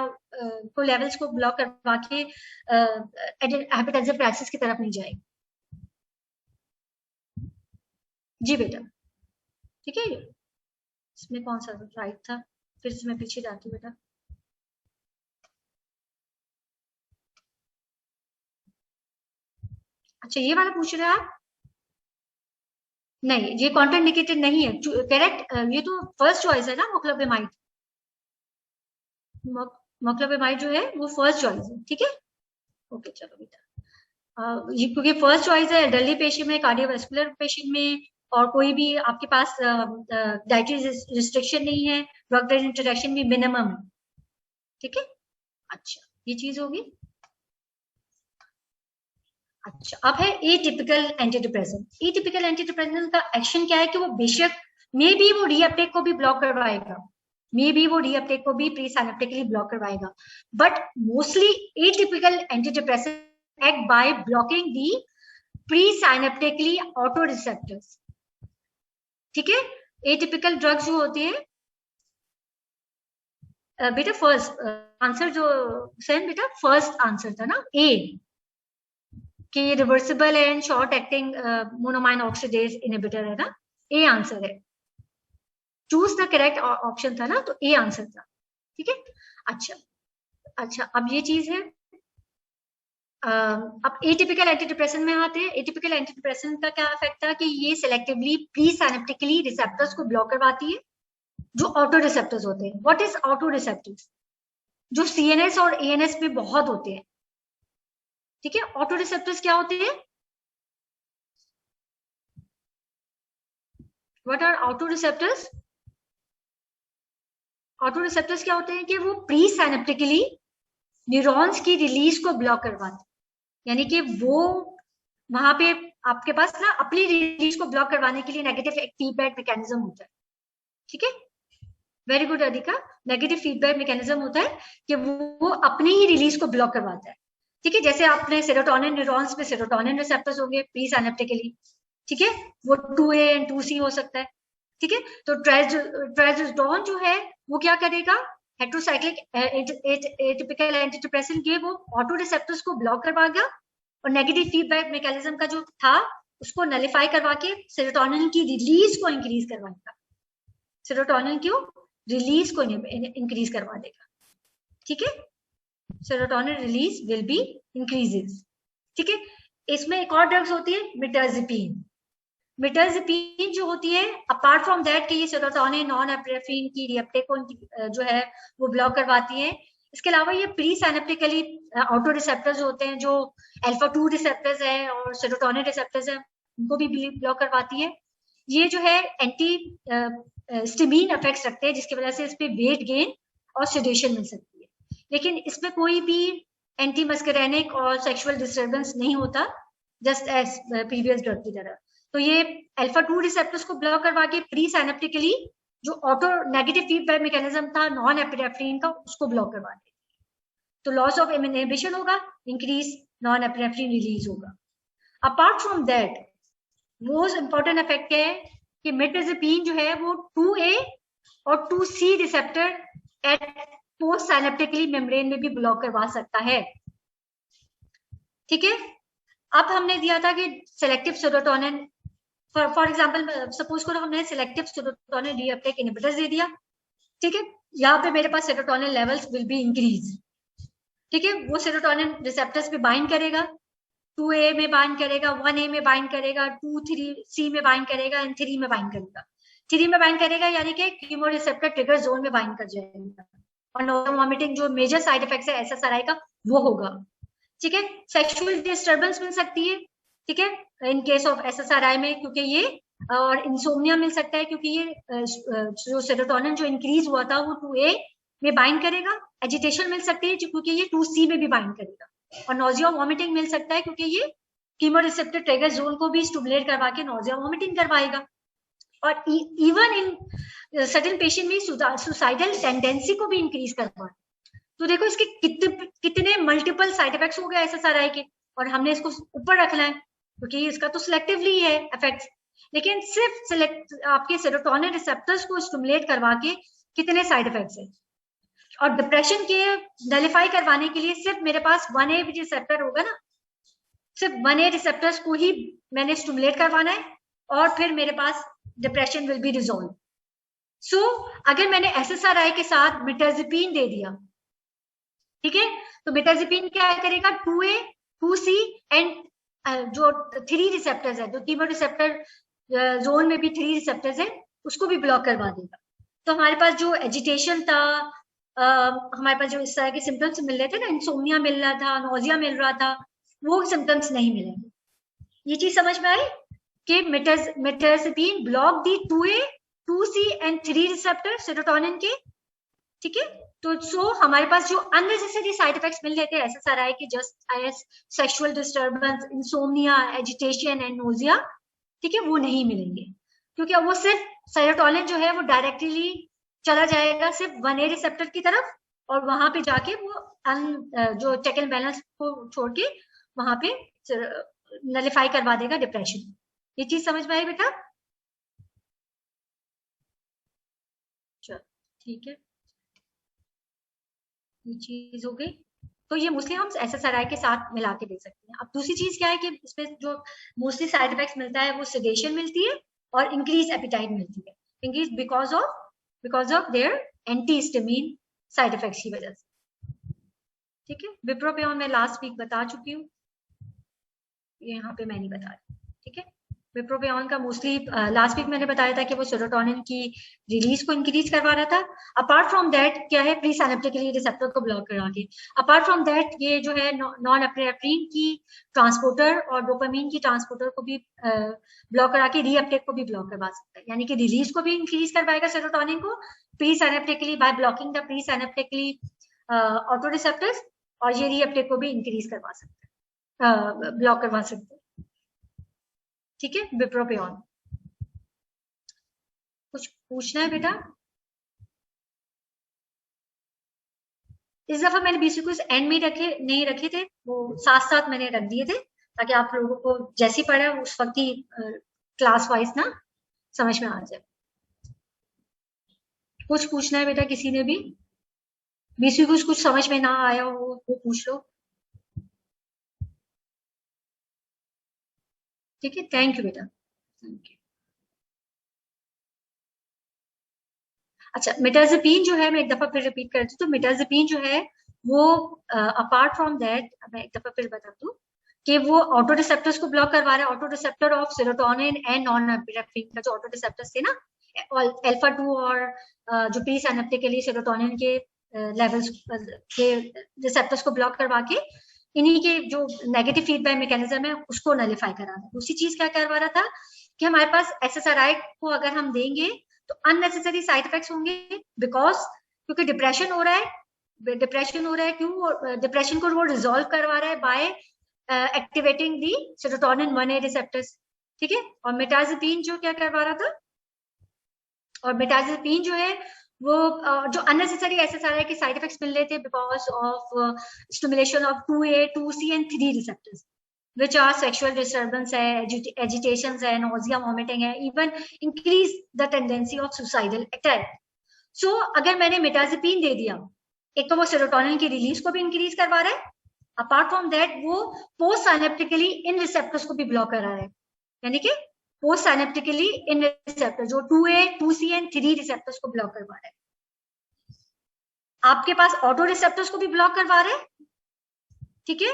को लेवल्स को ब्लॉक करवा के हाइपरटेंसिव क्राइसिस की तरफ नहीं जाएगी। जी बेटा, ठीक है, इसमें कौन सा राइट था, फिर से मैं पीछे जाती हूँ बेटा। अच्छा ये वाला पूछ रहे हैं आप? नहीं, ये कॉन्ट्रा इंडिकेटेड नहीं है, करेक्ट। ये तो फर्स्ट चॉइस है ना, मोक्लोपेमाइड। मोक्लोपेमाइड जो है वो फर्स्ट चॉइस है, ठीक है। ओके चलो बेटा, ये क्योंकि फर्स्ट चॉइस है एल्डरली पेशेंट में, कार्डियोवास्कुलर पेशेंट में, और कोई भी आपके पास डाइटरी रिस्ट्रिक्शन नहीं है, ड्रग ड्रग इंटरेक्शन भी मिनिमम है, ठीक है। अच्छा ये चीज होगी। अच्छा अब है एटिपिकल एंटीडिप्रेसेंट। एटिपिकल एंटीडिप्रेसेंट का एक्शन क्या है कि वो बेशक मे बी वो रीअपटेक को भी ब्लॉक करवाएगा, मे बी वो रीअपटेक को भी प्री साइनेप्टिकली ब्लॉक करवाएगा, but mostly atypical antidepressant act by blocking the pre synaptically auto receptors, ठीक है। एटिपिकल ड्रग्स जो होते हैं बेटा, फर्स्ट आंसर जो सेन बेटा फर्स्ट आंसर था ना, ए, कि reversible and short acting monoamine oxidase inhibitor है ना, ए आंसर है। चूज द करेक्ट ऑप्शन था ना, तो ए आंसर था, ठीक है। अच्छा अच्छा अब ये चीज है, अब एटिपिकल एंटीडिप्रेसेंट में आते हैं। एटिपिकल एंटीडिप्रेसेंट का क्या इफेक्ट था कि ये सिलेक्टिवली प्री साइनेप्टिकली रिसेप्टर्स को ब्लॉक करवाती है जो ऑटो रिसेप्टर्स होते हैं। What is auto receptors? जो सीएनएस और एएनएस में बहुत होते हैं, ठीक है। ऑटो रिसेप्टर्स क्या होते हैं? What are autoreceptors? Autoreceptors क्या होते हैं कि वो प्री साइनेप्टिकली न्यूरॉन्स की रिलीज को ब्लॉक करवाते हैं, यानी कि वो वहां पे आपके पास ना अपनी रिलीज को ब्लॉक करवाने के लिए नेगेटिव फीडबैक मैकेनिज्म होता है, ठीक है। वेरी गुड अधिका, नेगेटिव फीडबैक मैकेनिज्म होता है कि वो अपनी ही रिलीज को ब्लॉक करवाता है, ठीक है। जैसे आपने सेरोटोनिन न्यूरॉन्स में सेरोटोनिन रिसेप्टर्स होंगे प्री साइनेप्टिकली, ठीक है, वो 2A एंड 2C हो सकता है, ठीक है। तो ट्राइजोस्टेरोन जो है वो क्या करेगा, हेट्रोसाइक्लिक एटिपिकल एंटीडिप्रेसेंट के वो ऑटो रिसेप्टर्स को ब्लॉक करवाएगा और नेगेटिव फीडबैक मैकेनिज्म का जो था उसको नलिफाई करवा के सेरोटोनिन की रिलीज को इंक्रीज करवाएगा, सेरोटोनिन की रिलीज को इंक्रीज करवा देगा, ठीक है। Serotonin release will be increases, ठीक है। इसमें एक और ड्रग्स होती है मिटाजिपीन। मिटाजिपीन जो होती है, अपार्ट फ्रॉम दैट कि ये सेरोटोनिन नॉन एपिनेफ्रिन की रिएप्टेक को जो है वो ब्लॉक करवाती है, इसके अलावा ये प्री साइनेप्टिकली ऑटो रिसेप्टर्स होते हैं जो अल्फा 2 रिसेप्टर्स है और सेरोटोनिन रिसेप्टर्स है, उनको भी ब्लॉक करवाती है। ये जो है एंटी स्टिमीन इफेक्ट्स रखते हैं जिसकी वजह से इस पे वेट गेन और सेडेशन मिल सकती है, लेकिन इसमें कोई भी एंटी मस्करेनिक और सेक्सुअल डिस्टर्बेंस नहीं होता, जस्ट एज प्रीवियस ड्रग की तरह। तो ये अल्फा 2 रिसेप्टर्स को ब्लॉक करवा के प्री साइनेप्टिकली जो ऑटो नेगेटिव फीडबैक मैकेनिज्म था नॉन एपिनेफ्रिन का उसको ब्लॉक करवा दे, तो लॉस ऑफ इनहिबिशन होगा, इंक्रीज नॉन एपिनेफ्रिन रिलीज होगा। Apart from that most important effect क्या है कि मिटाजिपीन जो है वो 2A और 2C receptor at post synaptically membrane में भी ब्लॉक करवा सकता है, ठीक है। अब हमने दिया था कि selective serotonin, for example suppose करो हमने सिलेक्टिव सेरोटोनिन रीअपटेक इनहिबिटर्स दे दिया, ठीक है। यहाँ पे मेरे पास serotonin levels will be increase, ठीक है। वो सेरोटोनिन रिसेप्टर्स पे बाइंड करेगा, 2A में बाइंड करेगा, 1A में बाइंड करेगा, 2-3C में बाइंड करेगा एंड 3 में बाइंड करेगा। 3 में बाइंड करेगा यानी कि कीमोरिसेप्टर ट्रिगर जोन में बाइंड कर जाएगा और नोज़िया वॉमिटिंग जो मेजर साइड इफेक्ट्स है एसएसआरआई का वो होगा, ठीक है। सेक्सुअल डिस्टर्बेंस मिल सकती है, ठीक है, इन केस ऑफ एसएसआरआई में, क्योंकि ये और इंसोम्निया मिल सकता है क्योंकि ये जो सेरोटोनिन जो इंक्रीज हुआ था वो 2A में बाइंड करेगा। एजिटेशन मिल सकती है क्योंकि ये 2C में भी बाइंड करेगा, और नोजिया वॉमिटिंग मिल सकता है क्योंकि ये कीमोरिसेप्टर ट्रिगर जोन को भी स्टिमुलेट करवा के नोजिया वॉमिटिंग करवाएगा। और इवन इन सर्टेन पेशेंट में सुसाइडल टेंडेंसी को भी इंक्रीज करवा। तो देखो इसके कितने मल्टीपल साइड इफेक्ट्स हो गए एसएसआरआई के, और हमने इसको ऊपर रखना है क्योंकि इसका तो सिलेक्टिवली है इफेक्ट्स, लेकिन सिर्फ आपके सेरोटोनिन रिसेप्टर्स को स्टिमुलेट करवा के कितने साइड इफेक्ट्स है। और डिप्रेशन के नलिफाई करवाने के लिए सिर्फ मेरे पास 1A रिसेप्टर होगा ना, सिर्फ 1A रिसेप्टर्स को ही मैंने स्टिमुलेट करवाना है और फिर मेरे पास डिप्रेशन विल बी रिजॉल्व। सो अगर मैंने एसएसआरआई के साथ मिटाजिपीन दे दिया, ठीक है, तो मिटाजिपीन क्या करेगा, 2A 2C एंड जो 3 रिसेप्टर्स है, जो कीमोरिसेप्टर जोन में भी 3 रिसेप्टर्स है, उसको भी ब्लॉक करवा देगा। तो हमारे पास जो एजिटेशन था, हमारे पास जो इस तरह के सिम्टम्स मिल रहे थे ना, इंसोम्निया मिल रहा था, नोजिया मिल रहा था, वो सिम्टम्स नहीं मिलेंगे। ये चीज समझ में आई कि mirtazapine block the 2A, 2C and 3 receptor serotonin के, ठीक है। तो सो हमारे पास जो अननेसेसरी साइड इफेक्ट्स मिल रहे थे SSRI के, just as sexual disturbance, insomnia, agitation and nausea, ठीक है, वो नहीं मिलेंगे, क्योंकि अब वो सिर्फ सेरोटोनिन जो है वो डायरेक्टली चला जाएगा सिर्फ 1A रिसेप्टर की तरफ, और वहां पे जाके वो जो चेक एंड बैलेंस को छोड़ के वहां पे नलिफाई करवा देगा डिप्रेशन। ये चीज समझ में आई बेटा? चलो ठीक है, ये चीज हो गई। तो ये मोस्टली हम SSRI के साथ मिला के दे सकते हैं। अब दूसरी चीज क्या है कि इसमें जो मोस्टली साइड इफेक्ट्स मिलता है वो सेडेशन मिलती है और इंक्रीज एपिटाइट मिलती है, increase because of their antihistamine side effects की वजह से, ठीक है। विप्रोपियोन मैं लास्ट वीक बता चुकी हूँ, यहाँ पे मैं नहीं बता रही, ठीक है। विप्रोपियोन का मोस्टली लास्ट वीक मैंने बताया था कि वो सेरोटोनिन की रिलीज को इंक्रीज करवा रहा था। अपार्ट फ्रॉम दैट क्या है, प्री सिनेप्टिकली रिसेप्टर को ब्लॉक करा के, अपार्ट फ्रॉम दैट ये जो है नॉन एपिनेफ्रिन की ट्रांसपोर्टर और डोपामीन की ट्रांसपोर्टर को भी ब्लॉक करा के रीअपटेक को भी ब्लॉक करवा सकता है, यानी कि रिलीज को भी इंक्रीज करवाएगा सेरोटोनिन को pre synaptically by blocking the pre synaptically auto receptors, और ये रीअपटेक को भी इंक्रीज करवा सकता है, ब्लॉक करवा सकते हैं, ठीक है। विप्रोपियोन। कुछ पूछना है बेटा? इस दफा मैंने बीच कुछ एंड में नहीं रखे थे, वो साथ साथ मैंने रख दिए थे ताकि आप लोगों को जैसी पढ़े उस वक्त ही क्लास वाइज ना समझ में आ जाए। कुछ पूछना है बेटा किसी ने भी? बीच कुछ समझ में ना आया हो वो पूछ लो, ठीक है। थैंक यू बेटा, थैंक यू। अच्छा, मिटाज़ेपीन जो है, मैं एक दफा फिर रिपीट करती हूँ, तो मिटाज़ेपीन जो है वो अपार्ट फ्रॉम दैट, मैं एक दफा फिर बता दूं कि वो ऑटो रिसेप्टर्स को ब्लॉक करवा रहा है, auto receptor of serotonin and non epinephrine का जो ऑटो रिसेप्टर्स थे ना, अल्फा 2 और जो प्री सिनेप्टिकली सेरोटोनिन के लेवल्स के रिसेप्टर्स को ब्लॉक करवा के इन्हीं के जो नेगेटिव फीडबैक मैकेनिज्म है उसको नलिफाई करा रहा है। दूसरी चीज क्या करवा रहा था कि हमारे पास SSRI को अगर हम देंगे तो अननेसेसरी साइड इफेक्ट्स होंगे, क्योंकि डिप्रेशन हो रहा है, क्यों डिप्रेशन को वो रिजॉल्व करवा रहा है बाय एक्टिवेटिंग दी सेरोटोनिन 1A रिसेप्टर्स, ठीक है। और मिटाज़ेपीन जो क्या करवा रहा था, और मिटाज़ेपीन जो है वो जो अननेसेसरी SSRI के साइड इफेक्ट्स मिल रहे थे because of stimulation of 2A, 2C and 3 receptors which are sexual disturbance है, agitations है, nausea, vomiting है, even increase the tendency of suicidal attack. So अगर मैंने मिटाज़ेपीन दे दिया, एक तो वो सेरोटोनिन की रिलीज को भी इंक्रीज करवा रहा है, अपार्ट फ्रॉम दैट वो पोस्ट साइनेप्टिकली इन रिसेप्टर्स को भी ब्लॉक करा रहा है, यानी कि पोस्ट साइनेप्टिकली इन रिसेप्टर जो 2A, 2C एंड 3 रिसेप्टर्स को ब्लॉक करवा रहा है। आपके पास ऑटो रिसेप्टर्स को भी ब्लॉक करवा रहे हैं, ठीक है,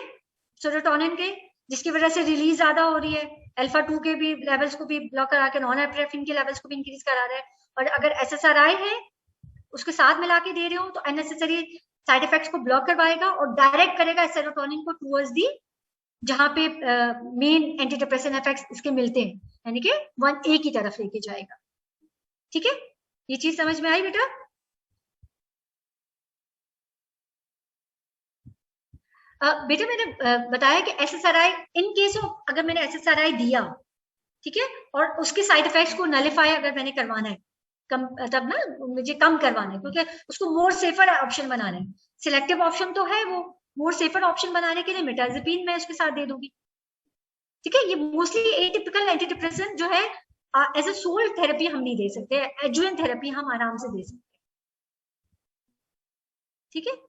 सेरोटोनिन के, जिसकी वजह से रिलीज ज्यादा हो रही है, अल्फा 2 के भी लेवल्स को भी ब्लॉक करा के नॉन एपिनेफ्रिन के लेवल्स को भी इंक्रीज करा रहा है। और अगर SSRI है उसके साथ मिला के दे रहे हो तो अननेसेसरी साइड इफेक्ट्स को ब्लॉक करवाएगा और डायरेक्ट करेगा सेरोटोनिन को टुवर्ड्स दी जहां पे मेन एंटी डिप्रेशन इफेक्ट्स इसके मिलते हैं, यानी कि 1A की तरफ लेके जाएगा, ठीक है। ये चीज समझ में आई बेटा? बेटा मैंने बताया कि SSRI इन केस ऑफ अगर मैंने SSRI दिया, ठीक है, और उसके साइड इफेक्ट्स को नलिफाई अगर मैंने करवाना है, कम तब ना मुझे कम करवाना है, क्योंकि उसको मोर सेफर ऑप्शन बनाना है, सिलेक्टिव ऑप्शन तो है, वो मोर सेफर ऑप्शन बनाने के लिए मिटाज़ेपीन मैं उसके साथ दे दूंगी, ठीक है। ये मोस्टली एटिपिकल एंटी डिप्रेसेंट जो है एज अ सोल थेरेपी हम नहीं दे सकते, एडजुवेंट थेरेपी हम आराम से दे सकते हैं, ठीक है।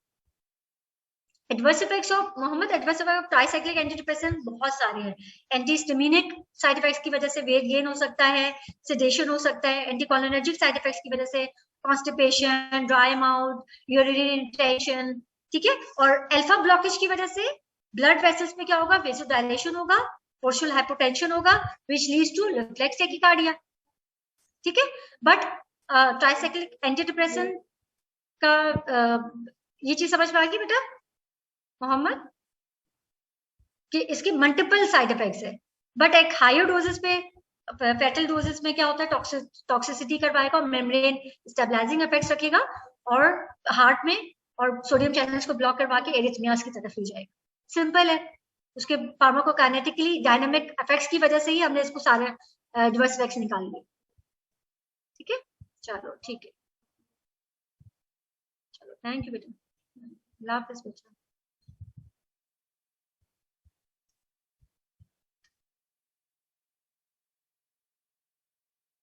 एडवर्स इफेक्ट्स ऑफ मोहम्मद, adverse effect of tricyclic antidepressant बहुत सारे हैं। एंटीहिस्टामिनिक साइड इफेक्ट्स की वजह से वेट गेन हो सकता है, सेडेशन हो सकता है, एंटीकोलिनर्जिक साइड इफेक्ट्स की वजह से constipation, dry mouth, urinary irritation, ठीक है। और अल्फा ब्लॉकेज की वजह से ब्लड वेसल्स में क्या होगा, वेसोडायलेशन होगा, पोर्शनल हाइपोटेंशन होगा which leads to reflex tachycardia, ठीक है। बट ट्राइसाइक्लिक एंटी डिप्रेशन का ये चीज समझ में आ गई बेटा मोहम्मद, कि इसके मल्टीपल साइड इफेक्ट्स है, बट एक हायर डोजेस पे, फैटल डोजेस में क्या होता है, टॉक्सिसिटी करवाएगा और मेम्ब्रेन स्टेबलाइजिंग इफेक्ट्स रखेगा और हार्ट में और सोडियम चैनल्स को ब्लॉक करवा के एरिथमियास की तरफ ले जाएगा। सिंपल है। उसके फार्माकोकाइनेटिकली डायनामिक इफेक्ट्स की वजह से ही हमने इसको सारे एडवर्स इफेक्ट्स निकाल लिए, ठीक है। चलो ठीक है, चलो थैंक यू बेटा, अल्लाह हाफिज़ बेटा।